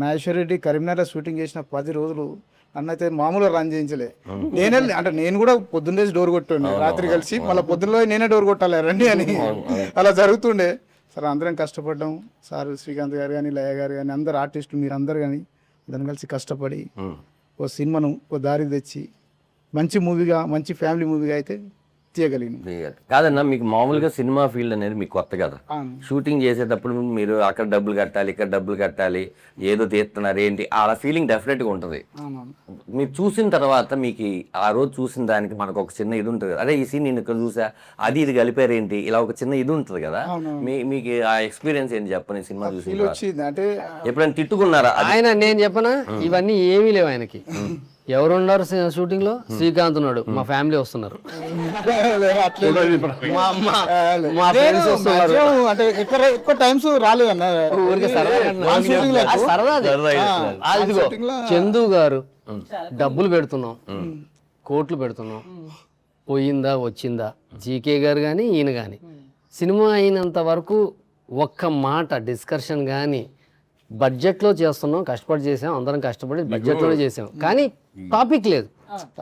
నాగేశ్వర రెడ్డి కరీంనగర్లో షూటింగ్ చేసిన 10 రోజులు నన్నైతే మామూలుగా రన్ చేయించలే. నేను కూడా పొద్దున్నే డోర్ కొట్టుండే, రాత్రి కలిసి మళ్ళీ పొద్దున్నలో నేనే డోర్ కొట్టాలి రండి అని, అలా జరుగుతుండే. సార్ అందరం కష్టపడ్డాం, సార్ శ్రీకాంత్ గారు కానీ, లయ గారు కానీ, అందరు ఆర్టిస్టులు మీరు అందరు కానీ అందరం కలిసి కష్టపడి ఓ సినిమాను ఓ దారి తెచ్చి మంచి మూవీగా, మంచి ఫ్యామిలీ మూవీగా అయితే తీయగలిగిన. కాదన్నా, మీకు మామూలుగా సినిమా ఫీల్డ్ అనేది మీకు కొత్త కదా. షూటింగ్ చేసేటప్పుడు మీరు అక్కడ డబ్బులు కట్టాలి, ఇక్కడ డబ్బులు కట్టాలి, ఏదో తీస్తున్నారు ఏంటి, ఆ ఫీలింగ్ డెఫినెట్గా ఉంటుంది. మీరు చూసిన తర్వాత మీకు ఆ రోజు చూసిన దానికి మనకు ఒక చిన్న ఇది ఉంటుంది, అదే ఈ సీన్ నేను ఇక్కడ చూసా, అది ఇది కలిపారు ఏంటి, ఇలా ఒక చిన్న ఇది ఉంటుంది కదా. మీకు ఆ ఎక్స్పీరియన్స్ ఏంటి చెప్పండి సినిమా చూసి? అంటే ఎప్పుడైనా తిట్టుకున్నారా? ఆయన నేను చెప్పనా, ఇవన్నీ ఏమీ లేవు ఆయనకి. ఎవరు ఉన్నారు షూటింగ్ లో? శ్రీకాంత్ ఉన్నాడు, మా ఫ్యామిలీ వస్తున్నారు, మా ఫ్రెండ్స్ వస్తున్నారు. అంటే ఎక్కువ టైమ్స్ రాలేదన్న, చందు గారు డబ్బులు పెడుతున్నాం, కోట్లు పెడుతున్నాం, పోయిందా వచ్చిందా, జీకే గారు కానీ ఈయన కానీ సినిమా అయినంత వరకు ఒక్క మాట డిస్కషన్ కానీ, బడ్జెట్లో చేస్తున్నాం, కష్టపడి చేసాం, అందరం కష్టపడి బడ్జెట్లోనే చేసాం. కానీ టాపిక్ లేదు.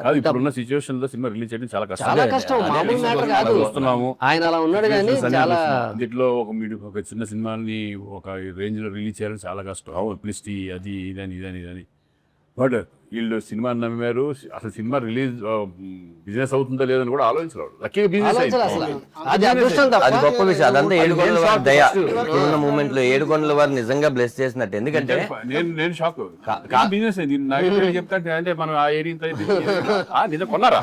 కాదు ఇప్పుడున్న సిచ్యువేషన్ లో సినిమా రిలీజ్ చేయడం చాలా కష్టం. చాలా కష్టం, మామూలు మ్యాటర్ కాదు. వస్తున్నాము ఆయన అలా ఉన్నాడు కానీ చాలా దీంట్లో ఒక చిన్న సినిమాని ఒక రేంజ్ లో రిలీజ్ చేయడం చాలా కష్టం. పబ్లిసిటీ అది ఇదని బట్ వీళ్ళు సినిమా నమ్మారు. అసలు సినిమా రిలీజ్ బిజినెస్ అవుతుందా లేదని కూడా ఆలోచించలేదు. లక్కీగా బిజినెస్ ఆలోచన అసలు. అది అదృష్టం తప్ప అది గొప్ప విషయం. అదంతా ఏడుకొండల వారి దయ. ఇప్పుడున్న మూమెంట్ లో ఏడుకొండల వారు నిజంగా బ్లెస్ చేసినట్టు. ఎందుకంటే నేను షాక్. బిజినెస్ చెప్తా అంటే మనం ఆ ఏరియా నిజం కొన్నారా?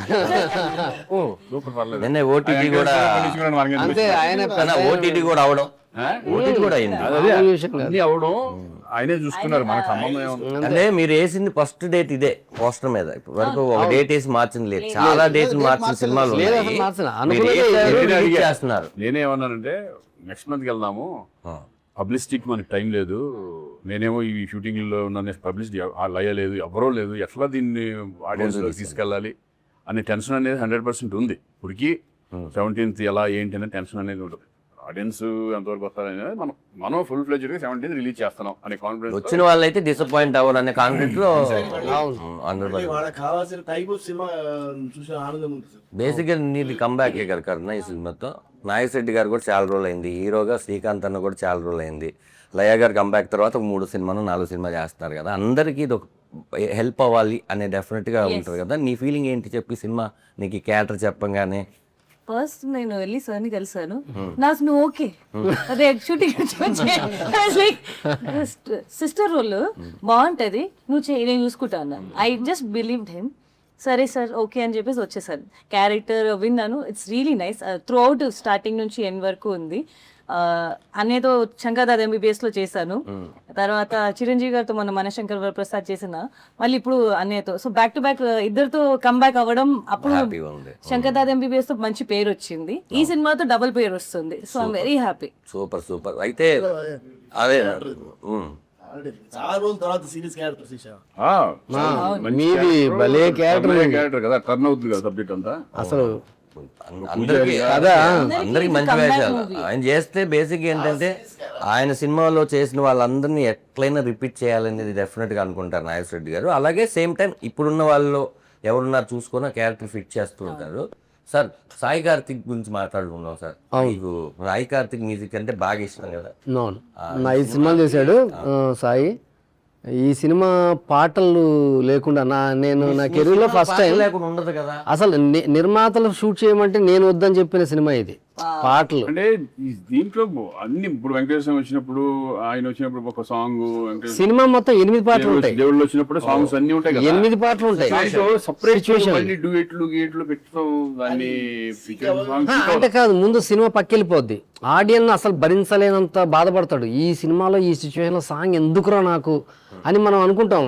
సూపర్ పర్లేదు. నిన్న ఓటీటీ కూడా అంతే. ఆయన ఓటీటీ కూడా అవడం, ఓటీటీ కూడా అయింది. అన్ని అవడం ఆయనే చూసుకున్నారు. మనకు సంబంధం ఏముంది? అంటే మీరు వేసింది ఫస్ట్ డేట్ ఇదే పోస్టర్ మీద. ఇప్పటి వరకు ఒక డేట్ వేసి మార్చింది లేదు. చాలా డేట్లు మార్చిన సినిమాలు ఉన్నాయి. మీరు వేసారు, release చేస్తున్నారు. నేనేమన్నానంటే నెక్స్ట్ మంత్కి వెళ్దాము, పబ్లిసిటీకి మనకి టైం లేదు. నేనేమో ఈ షూటింగ్ లో ఉన్న పబ్లిసిటీ లేదు, ఎవరో లేదు, ఎట్లా దీన్ని ఆడియన్స్ లో తీసుకెళ్ళాలి అనే టెన్షన్ అనేది 100% ఉంది. ఇప్పటికి 17th ఎలా ఏంటి అనే టెన్షన్ అనేది ఉంటుంది. ఆడియన్స్ ఎంతవరకు వస్తారనేది మనం ఫుల్ ఫ్లెడ్జ్డ్ గా 17th రిలీజ్ చేస్తున్నాం అనే కాన్ఫిడెన్స్. వచ్చిన వాళ్ళైతే డిసప్పాయింట్ అవ్వరు అనే కాన్ఫిడెంట్ లో అందరూ. వాళ్ళకి కావాల్సిన టైప్ ఆఫ్ సినిమా చూసే ఆనందం ఉంటుంది. బేసిక్ గా నీది కంబ్యాక్ కదా కరుణ ఈ సినిమాతో. నాగశెట్టి గారు కూడా చాలా రోజులు అయింది హీరోగా, శ్రీకాంత్ అన్న కూడా చాలా రోజులు అయింది. లయ గారు కంబ్యాక్ తర్వాత 3 సినిమాలు 4 సినిమాలు చేస్తున్నారు కదా. అందరికీ ఇది ఒక హెల్ప్ అవ్వాలి అనే డెఫినెట్ గా ఉంటుంది కదా. నీ ఫీలింగ్ ఏంటి చెప్పి సినిమా నీకు క్యారెక్టర్ చెప్పంగానే? ఫస్ట్ నేను వెళ్ళి సార్ని కలిసాను. నాకు నువ్వు ఓకే అదే షూటింగ్ సిస్టర్ రోల్ బాగుంటది, నువ్వు నేను చూసుకుంటా అన్నాను. I just believed him. సరే సార్ ఓకే అని చెప్పేసి వచ్చేసాను. క్యారెక్టర్ విన్నాను, it's really nice. Through out starting నుంచి ఎండ్ వరకు ఉంది. అన్నేతో శంకర్దాద్ MBBS లో చేశాను. తర్వాత చిరంజీవి గారితో మొన్న మనశంకర్ వరప్రసాద్ చేసిన, మళ్ళీ ఇప్పుడు అన్నయ్యతో. సో బ్యాక్ టు బ్యాక్ ఇద్దరితో కంబ్యాక్ అవ్వడం. అప్పుడు శంకర్దాద్ MBBS తో మంచి పేరు వచ్చింది, ఈ సినిమాతో డబుల్ పేరు వస్తుంది. So I'm very happy. Super. అయితే అదే చాలా రోజుల తర్వాత సీరియస్ క్యారెక్టర్ తీసావు. మీది భలే క్యారెక్టర్ కదా, టర్న్ అవుతుంది కదా సబ్జెక్ట్ అంతా. అసలు అందరికి మంచి వేషాలు ఆయన చేస్తే. బేసిక్ ఏంటంటే ఆయన సినిమాలో చేసిన వాళ్ళందరినీ ఎట్లయినా రిపీట్ చేయాలనేది డెఫినెట్ గా అనుకుంటారు నాగేశ్వరరెడ్డి గారు. అలాగే సేమ్ టైం ఇప్పుడున్న వాళ్ళు ఎవరున్నారు చూసుకున్న క్యారెక్టర్ ఫిట్ చేస్తూ ఉంటారు. సార్ సాయి కార్తిక్ గురించి మాట్లాడుకుందాం సార్. మీకు సాయి కార్తిక్ మ్యూజిక్ అంటే బాగా ఇష్టం కదా. నా 5 సినిమాలు చేశాడు సాయి. ఈ సినిమా పాటలు లేకుండా నేను నా కెరీర్ లో ఫస్ట్ టైం లేకుండా ఉండదు కదా. అసలు నిర్మాతలు షూట్ చేయమంటే నేను వద్దని చెప్పిన సినిమా ఇది. పాటలు అంటే దీంట్లో అన్ని ఇప్పుడు వెంకటేశ్వర వచ్చినప్పుడు, ఆయన వచ్చినప్పుడు ఒక సాంగ్, సినిమా మొత్తం 8 పాటలు ఉంటాయి. దేవుళ్ళు వచ్చినప్పుడు సాంగ్స్ అన్ని ఉంటాయి కదా, 8 పాటలు ఉంటాయి. అంటే కాదు, ముందు సినిమా పక్కెళ్ళిపోద్ది. ఆడియన్స్ అసలు భరించలేనంత బాధపడతాడు. ఈ సినిమాలో ఈ సిచ్యువేషన్ లో సాంగ్ ఎందుకురా నాకు అని మనం అనుకుంటాం.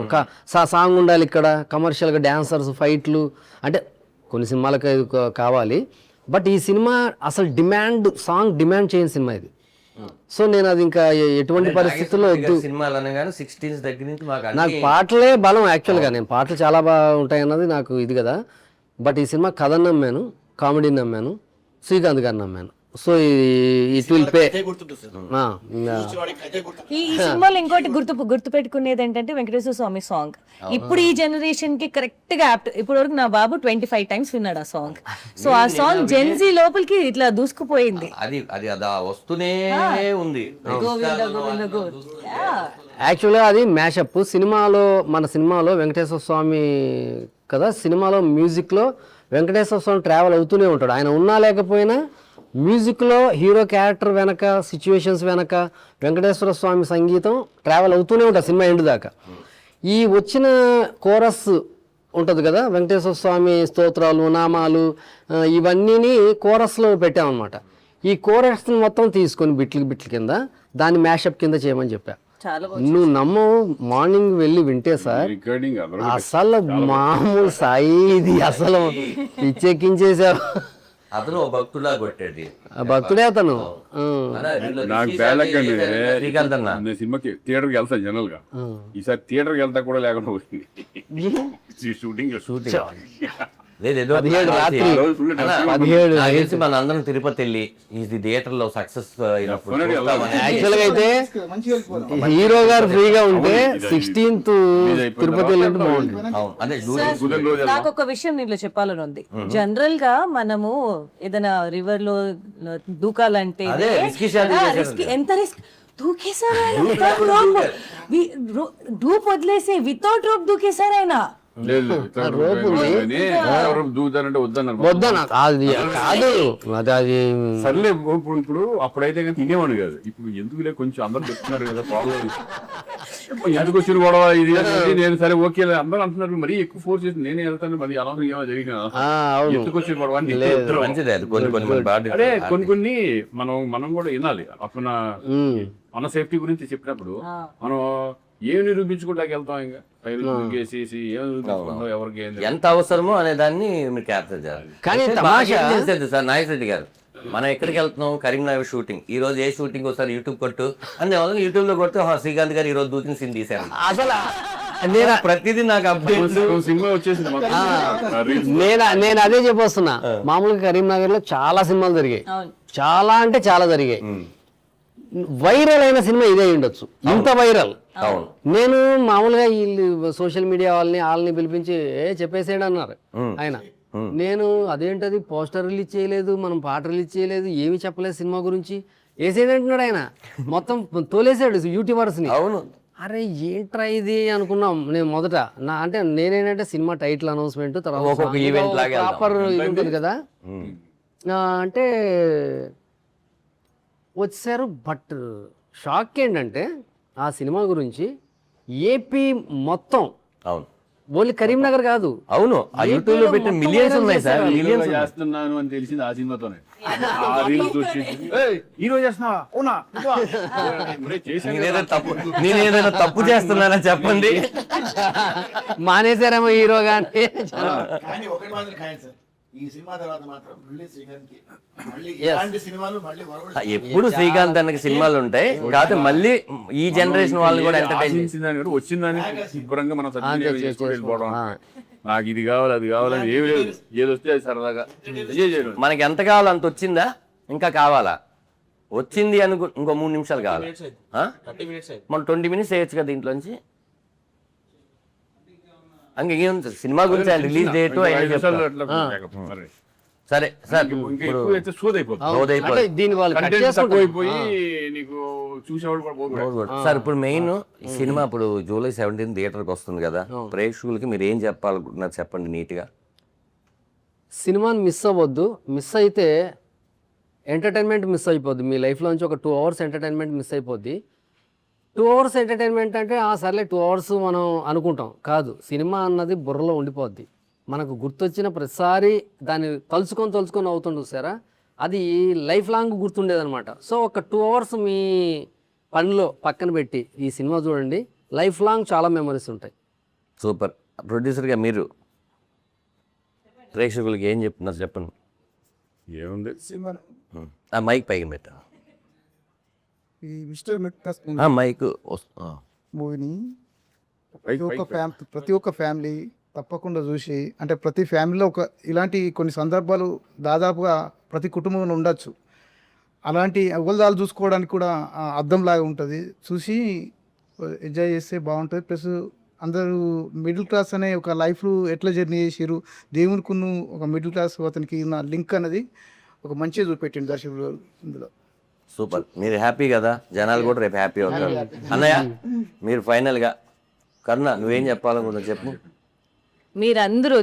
సాంగ్ ఉండాలి ఇక్కడ, కమర్షియల్ గా డాన్సర్స్, ఫైట్లు, అంటే కొన్ని సినిమాలకు కావాలి. బట్ ఈ సినిమా అసలు సాంగ్ డిమాండ్ చేయని సినిమా ఇది. సో నేను అది ఇంకా ఎటువంటి పరిస్థితుల్లో వద్దు. సినిమాలు అనగానే 16 దగ్గర నుంచి నాకు పాటలే బలం. యాక్చువల్గా నేను పాటలు చాలా బాగా ఉంటాయి అన్నది నాకు ఇది కదా. బట్ ఈ సినిమా కథ నమ్మాను, కామెడీ నమ్మాను, శ్రీకాంత్ గారు నమ్మాను. So it will pay. ఈ సినిమాలో ఇంకోటి గుర్తు పెట్టుకునేది ఏంటంటే వెంకటేశ్వర స్వామి సాంగ్ ఇప్పుడు ఈ జనరేషన్ కి కరెక్ట్ గా యాప్ట్. ఇప్పుడు వరకు నా బాబు 25 times విన్నాడు ఆ సాంగ్. సో ఆ సాంగ్ జెన్జీ లోపలికి ఇట్లా దూసుకుపోయింది. అది వస్తూనే ఉంది. యాక్చువల్గా అది మ్యాషప్. మన సినిమాలో వెంకటేశ్వర స్వామి కదా, సినిమాలో మ్యూజిక్లో వెంకటేశ్వర స్వామి ట్రావెల్ అవుతూనే ఉంటాడు. ఆయన ఉన్నా లేకపోయినా మ్యూజిక్లో హీరో క్యారెక్టర్ వెనక, సిచ్యువేషన్స్ వెనక వెంకటేశ్వర స్వామి సంగీతం ట్రావెల్ అవుతూనే ఉంటుంది సినిమా ఎండ్ దాకా. ఈ వచ్చిన కోరస్ ఉంటుంది కదా, వెంకటేశ్వర స్వామి స్తోత్రాలు, నామాలు, ఇవన్నీ కోరస్లో పెట్టామన్నమాట. ఈ కోరస్ని మొత్తం తీసుకొని బిట్ల కింద దాన్ని మ్యాషప్ కింద చేయమని చెప్పా. నువ్వు నమ్మవు, మార్నింగ్ వెళ్ళి వింటే సార్ అసలు మామూలు సాయి ఇది అసలు పిచ్చెక్కించేసావు. అతను భక్తుడా కొట్టేది, భక్తుడే అతను. నాకు శ్రీకాంత్ అన్న సినిమాకి థియేటర్కి వెళ్తాను జనరల్ గా. ఈసారి థియేటర్కి వెళ్తా కూడా లేకుండా పోయింది షూటింగ్. లేదు ఏదో 17 రాత్రి ఆ రోజు full అలా 17 నాకు తెలిసి మన అందరం తిరుపతి వెళ్ళి ఇది థియేటర్ లో సక్సెస్ అయినప్పుడు చూస్తామని. యాక్చువల్గా అయితే మంచిగా వెళ్ళిపోదాం. హీరో గారు ఫ్రీగా ఉంటే అవును, ఇది 16th తిరుపతి వెళ్ళినట్టు బాగుంటుంది. అవును అదే కుదిరిన రోజు నాకు ఒక విషయం నీలో చెప్పాలని ఉంది. జనరల్ గా మనము ఏదైనా రివర్ లో దూకాలంటే అదే, risky shot చేశారు. ఎంత రిస్క్ దూకేశారు ఆయన without rope. డూప్ వదిలేసి వితౌట్ రోప్ దూకేశారు ఆయన. లేదు దూకుతారంటే వద్దన్నారు. వద్దన అది కాదు అది సర్లే ఇప్పుడు అప్పుడైతే కానీ తినేవాడు కాదు. ఇప్పుడు ఎందుకులే కొంచెం అందరూ చెప్తున్నారు కదా ప్రాబ్లం ఎందుకు వచ్చిన గొడవ ఇది అనేది. నేను సరే ఓకే అందరూ అంటున్నారు మరీ ఎక్కువ ఫోర్స్ చేసి నేనే వెళ్తాను మరి అలా ఏమో జరిగిన అవును ఎందుకు వచ్చిన గొడవ అని మంచిదే అది కొన్ని బాగా అదే కొన్ని మనం కూడా వినాలి. అప్పుడు మన సేఫ్టీ గురించి చెప్పినప్పుడు మనం ఏం నిరూపించుకుంటాకి వెళ్తాం ఇంకా పైరు దూకేసేసి ఏం నిరూపించుకుంటాం ఎవరికి ఏం ఎంత అవసరమో అనే దాన్ని మీరు క్యాప్చర్ చేయాలి. కానీ అయితే తమాషా- బాగా ఏం చేసేది సార్ నాగేశ్వర రెడ్డి గారు, మనం ఎక్కడికి వెళ్తున్నాం కరీంనగర్ షూటింగ్, ఈ రోజు ఏ షూటింగ్ వస్తారు యూట్యూబ్ కొట్టు అనే వాళ్ళు యూట్యూబ్ లో కొడితే శ్రీకాంత్ గారు ఈ రోజు దూకిన సీన్ తీశారు. అసలు నేను ప్రతిదీ నాకు అప్డేట్. సినిమా వచ్చేసింది మొత్తం. నేను అదే చెప్పొస్తున్నా. మామూలుగా కరీంనగర్ లో చాలా సినిమాలు జరిగాయి, అవును. చాలా అంటే చాలా జరిగాయి. వైరల్ అయిన సినిమా ఇదే ఉండొచ్చు, ఇంత వైరల్. అవును నేను మామూలుగా వీళ్ళు సోషల్ మీడియా వాళ్ళని పిలిపించి చెప్పేసేయండి అన్నారు ఆయన. నేను అదేంటది పోస్టర్ రిలీజ్ చేయలేదు, మనం పాట రిలీజ్ చేయలేదు, ఏమి చెప్పలేదు సినిమా గురించి, వేసేది అంటున్నాడు ఆయన. మొత్తం తోలేసాడు యూట్యూబర్స్ ని. అవును అరే ఏంట్రా ఇది అనుకున్నాం. నేను మొదట అంటే నేనేంటంటే సినిమా టైటిల్ అనౌన్స్మెంట్ ఒక్కొక్క event లాగా వెళ్దాం. ప్రాపర్ ఉంటుంది కదా అంటే వచ్చారు. బట్ షాక్ ఏంటంటే ఆ సినిమా గురించి ఏపీ మొత్తం, అవును ఓన్లీ కరీంనగర్ కాదు, అవును ఆ యూట్యూబ్ లో పెట్టిన మిలియన్స్ ఉన్నాయి సార్, మిలియన్స్ చేస్తున్నాను అని తెలిసింది ఆ సినిమాతోనే. ఆ రీల్స్ వచ్చి ఈ రోజు చేస్తున్నావా అవునా నేనేదైనా తప్పు చేస్తున్నానని చెప్పండి. మానేశారేమో హీరో గాని. కానీ ఒకటి మాత్రం ఖాయం సార్, ఈ సినిమా తర్వాత మాత్రం మళ్ళీ శ్రీకాంత్ కి మళ్ళీ ఇలాంటి సినిమాలు మళ్ళీ వరవడు. ఎప్పుడు శ్రీకాంత్ అన్నకి సినిమాలు ఉంటాయి కాదు, మళ్ళీ ఈ జనరేషన్ వాళ్ళు కూడా ఎంటర్టైన్ వచ్చిందని శుభ్రంగా మనం సద్వినియోగం చేసుకొని వెళ్ళిపోవడం. నాకు ఇది కావాలి అది కావాలని ఏమి లేదు, ఏది వస్తే అది సరదాగా ఎంజాయ్ చేయడం. మనకి ఎంత కావాలో అంత వచ్చిందా, ఇంకా కావాలా, వచ్చింది అనుకో ఇంకో 3 నిమిషాలు కావాలి. మనం 20 minutes వేయచ్చు కదా దీంట్లోంచి. ఇంకేం సినిమా గురించి రిలీజ్ డేట్ సరే సార్. ఇంకా ఎక్కువ అయితే అంటే దీని వాళ్ళు కట్ చేసుకుంటారు. తక్కువైపోయి నీకు చూసేవాడు కూడా పోగొట్టాడు. సార్ ఇప్పుడు మెయిన్ సినిమా ఇప్పుడు July 17 థియేటర్కి వస్తుంది కదా, ప్రేక్షకులకి మీరు ఏం చెప్పాలనుకుంటున్నారు చెప్పండి నీట్గా. సినిమాని మిస్ అవ్వద్దు. మిస్ అయితే ఎంటర్టైన్మెంట్ మిస్ అయిపోద్ది. మీ లైఫ్లోంచి ఒక 2 hours ఎంటర్టైన్మెంట్ మిస్ అయిపోద్ది. 2 hours ఎంటర్టైన్మెంట్ అంటే సర్లే 2 hours మనం అనుకుంటాం, కాదు. సినిమా అన్నది బుర్రలో ఉండిపోద్ది. మనకు గుర్తొచ్చిన ప్రతిసారి దాన్ని తలుచుకొని అవుతుండు సారా, అది లైఫ్ లాంగ్ గుర్తుండేదన్నమాట. సో ఒక 2 hours మీ పనిలో పక్కన పెట్టి ఈ సినిమా చూడండి, లైఫ్ లాంగ్ చాలా మెమరీస్ ఉంటాయి. సూపర్. ప్రొడ్యూసర్గా మీరు ప్రేక్షకులకి ఏం చెప్తున్నారు చెప్పండి. ఏముంది ఆ మైక్ పైకి పెట్టా, ఈ మిస్టర్ మెక్టస్ ఆ మైక్ మూవీని ప్రతి ఒక్క ఫ్యామిలీ తప్పకుండా చూసి, అంటే ప్రతి ఫ్యామిలీలో ఇలాంటి కొన్ని సందర్భాలు దాదాపుగా ప్రతి కుటుంబంలో ఉండొచ్చు. అలాంటి అవల్దాలు చూసుకోవడానికి కూడా అద్దంలాగా ఉంటుంది. చూసి ఎంజాయ్ చేస్తే బాగుంటుంది. ప్లస్ అందరూ మిడిల్ క్లాస్ అనే ఒక లైఫ్ ఎట్లా జర్నీ చేసారు, దేవునికి ఒక మిడిల్ క్లాస్ అతనికి ఉన్న లింక్ అనేది ఒక మంచిగా చూపెట్టింది దర్శకుడు ఇందులో. సూపర్. మీరు హ్యాపీ కదా, జనాలు కూడా రేపు హ్యాపీ అవుతారు. అన్నయ్య మీరు ఫైనల్గా, కరుణ నువ్వేం చెప్పాలనుకుంటున్నా చెప్పు. మీరందరూ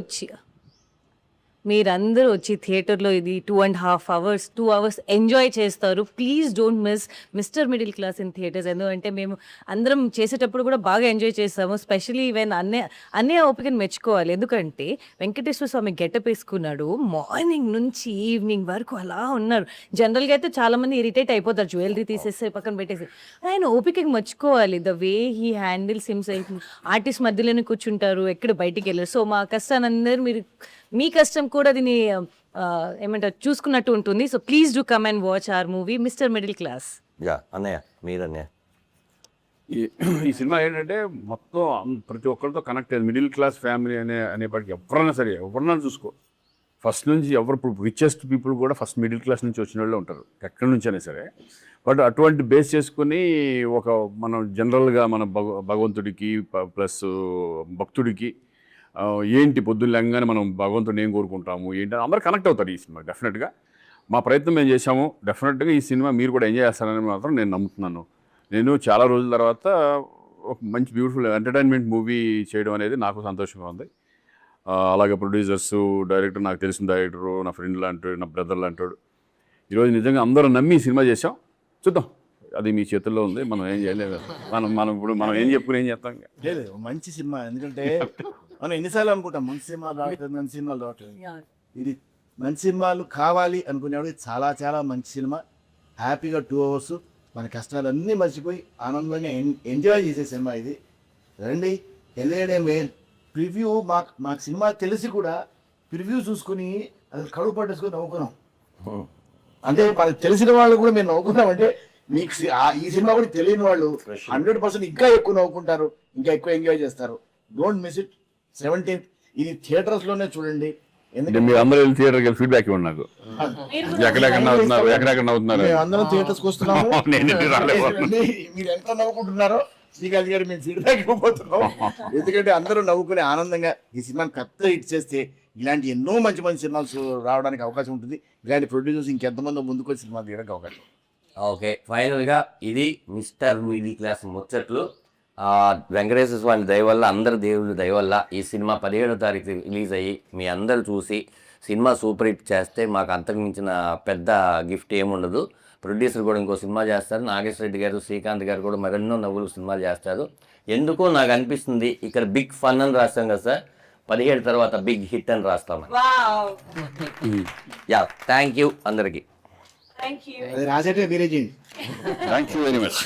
వచ్చి థియేటర్లో ఇది 2.5 hours 2 hours ఎంజాయ్ చేస్తారు. Please don't miss mister Middle class in theatres. ఎందుకంటే మేము అందరం చేసేటప్పుడు కూడా బాగా ఎంజాయ్ చేస్తాము. స్పెషలీ ఈవెన్ అన్నయ్య ఓపికని మెచ్చుకోవాలి. ఎందుకంటే వెంకటేశ్వర స్వామి గెటప్ వేసుకున్నాడు, మార్నింగ్ నుంచి ఈవినింగ్ వరకు అలా ఉన్నారు. జనరల్గా అయితే చాలామంది ఇరిటేట్ అయిపోతారు, జ్యువెలరీ తీసేస్తే పక్కన పెట్టేసి. ఆయన ఓపికకి మెచ్చుకోవాలి. The way he handles himself. Artist మధ్యలోనే కూర్చుంటారు, ఎక్కడ బయటికి వెళ్ళారు. సో మా కష్టాన్ని అందరూ మీరు, మీ కష్టం కూడా దీన్ని ఏమంటారు చూసుకున్నట్టు ఉంటుంది. So please do come and watch our movie Mister Middle Class. Yeah అన్నయ్య మీరన్నయ్య. ఈ సినిమా ఏంటంటే మొత్తం ప్రతి ఒక్కరితో కనెక్ట్ అయ్యేది. మిడిల్ క్లాస్ ఫ్యామిలీ అనేప్పటికీ ఎవరన్నా సరే ఎవరన్నా చూసుకో ఫస్ట్ నుంచి ఎవరు ఇప్పుడు రిచెస్ట్ పీపుల్ కూడా ఫస్ట్ మిడిల్ క్లాస్ నుంచి వచ్చిన వాళ్ళు ఉంటారు ఎక్కడి నుంచి అయినా సరే. బట్ అటువంటి బేస్ చేసుకుని ఒక మనం జనరల్గా మన భగవంతుడికి ప్లస్ భక్తుడికి ఏంటి పొద్దున్న లేగానే మనం భగవంతుడిని ఏం కోరుకుంటాము ఏంటి అందరూ కనెక్ట్ అవుతారు ఈ సినిమా. డెఫినెట్గా మా ప్రయత్నం మేము చేశాము. డెఫినెట్గా ఈ సినిమా మీరు కూడా ఎంజాయ్ చేస్తారని మాత్రం నేను నమ్ముతున్నాను. నేను చాలా రోజుల తర్వాత ఒక మంచి బ్యూటిఫుల్ ఎంటర్టైన్మెంట్ మూవీ చేయడం అనేది నాకు సంతోషంగా ఉంది. అలాగే ప్రొడ్యూసర్స్, డైరెక్టర్, నాకు తెలిసిన డైరెక్టరు, నా ఫ్రెండ్ లాంటాడు, నా బ్రదర్ లాంటాడు. ఈరోజు నిజంగా అందరూ నమ్మి సినిమా చేసాం. చూద్దాం, అది మీ చేతుల్లో ఉంది. మనం ఏం చేయలేదు. మనం ఏం చెప్పుకుని ఏం చేస్తాం. లేదు మంచి సినిమా, ఎందుకంటే మనం ఎన్నిసార్లు అనుకుంటాం మంచి సినిమాలు రావట్లేదు, మంచి సినిమాలు రావట్లేదు. ఇది మంచి సినిమాలు కావాలి అనుకునేవాడు చాలా చాలా మంచి సినిమా. హ్యాపీగా 2 hours మన కష్టాలన్నీ మర్చిపోయి ఆనందంగా ఎంజాయ్ చేసే సినిమా ఇది. రండి, ఎల్ఏడే మెయిన్ ప్రివ్యూ మాకు సినిమా తెలిసి కూడా ప్రివ్యూ చూసుకుని అది కడుపు పట్టేసుకుని నవ్వుకున్నాం. అంటే మనకు తెలిసిన వాళ్ళు కూడా మేము నవ్వుకున్నాం. అంటే మీకు ఈ సినిమా కూడా తెలియని వాళ్ళు 100% ఇంకా ఎక్కువ నవ్వుకుంటారు, ఇంకా ఎక్కువ ఎంజాయ్ చేస్తారు. Don't miss it. 17th ఇది థియేటర్స్ లోనే చూడండి. అంటే మీరు అందరూ వెళ్ళి థియేటర్కి వెళ్ళి ఫీడ్బ్యాక్ ఇవ్వండి నాకు. ఎక్కడెక్కడ నవ్వుతున్నారు మేము అందరం థియేటర్స్కి వస్తున్నాము. నేను రాలేదు. మీరు ఎంత నవ్వుకుంటున్నారో శ్రీకాంత్ గారు మేము ఫీడ్బ్యాక్ ఇవ్వబోతున్నాం. ఎందుకంటే అందరూ నవ్వుకుని ఆనందంగా ఈ సినిమాని పెద్ద హిట్ చేస్తే ఇలాంటి ఎన్నో మంచి మంచి సినిమాలు రావడానికి అవకాశం ఉంటుంది. ఇలాంటి ప్రొడ్యూసర్స్ ఇంకెంతమంది ముందుకు వచ్చి సినిమా తీయడానికి అవకాశం. ఓకే, ఫైనల్గా ఇది మిస్టర్ మిడిల్ క్లాస్ ముచ్చట్లు. వెంకటేశ్వర స్వామి దయ వల్ల, అందరి దేవుళ్ళ దయ వల్ల ఈ సినిమా 17వ తారీఖు రిలీజ్ అయ్యి మీ అందరూ చూసి సినిమా సూపర్ హిట్ చేస్తే మాకు అంతకు మించిన పెద్ద గిఫ్ట్ ఏముండదు. ప్రొడ్యూసర్ కూడా ఇంకో సినిమా చేస్తారు, నాగేశ్వర రెడ్డి గారు, శ్రీకాంత్ గారు కూడా మరెన్నో నవ్వులు సినిమాలు చేస్తారు. ఎందుకో నాకు అనిపిస్తుంది ఇక్కడ బిగ్ ఫన్ అని రాస్తాం కదా సార్, 17 తర్వాత బిగ్ హిట్ అని రాస్తామని. యా, థ్యాంక్ యూ అందరికీ. Thank you. అది రాసేటే మీరే చేయండి. Thank you very much.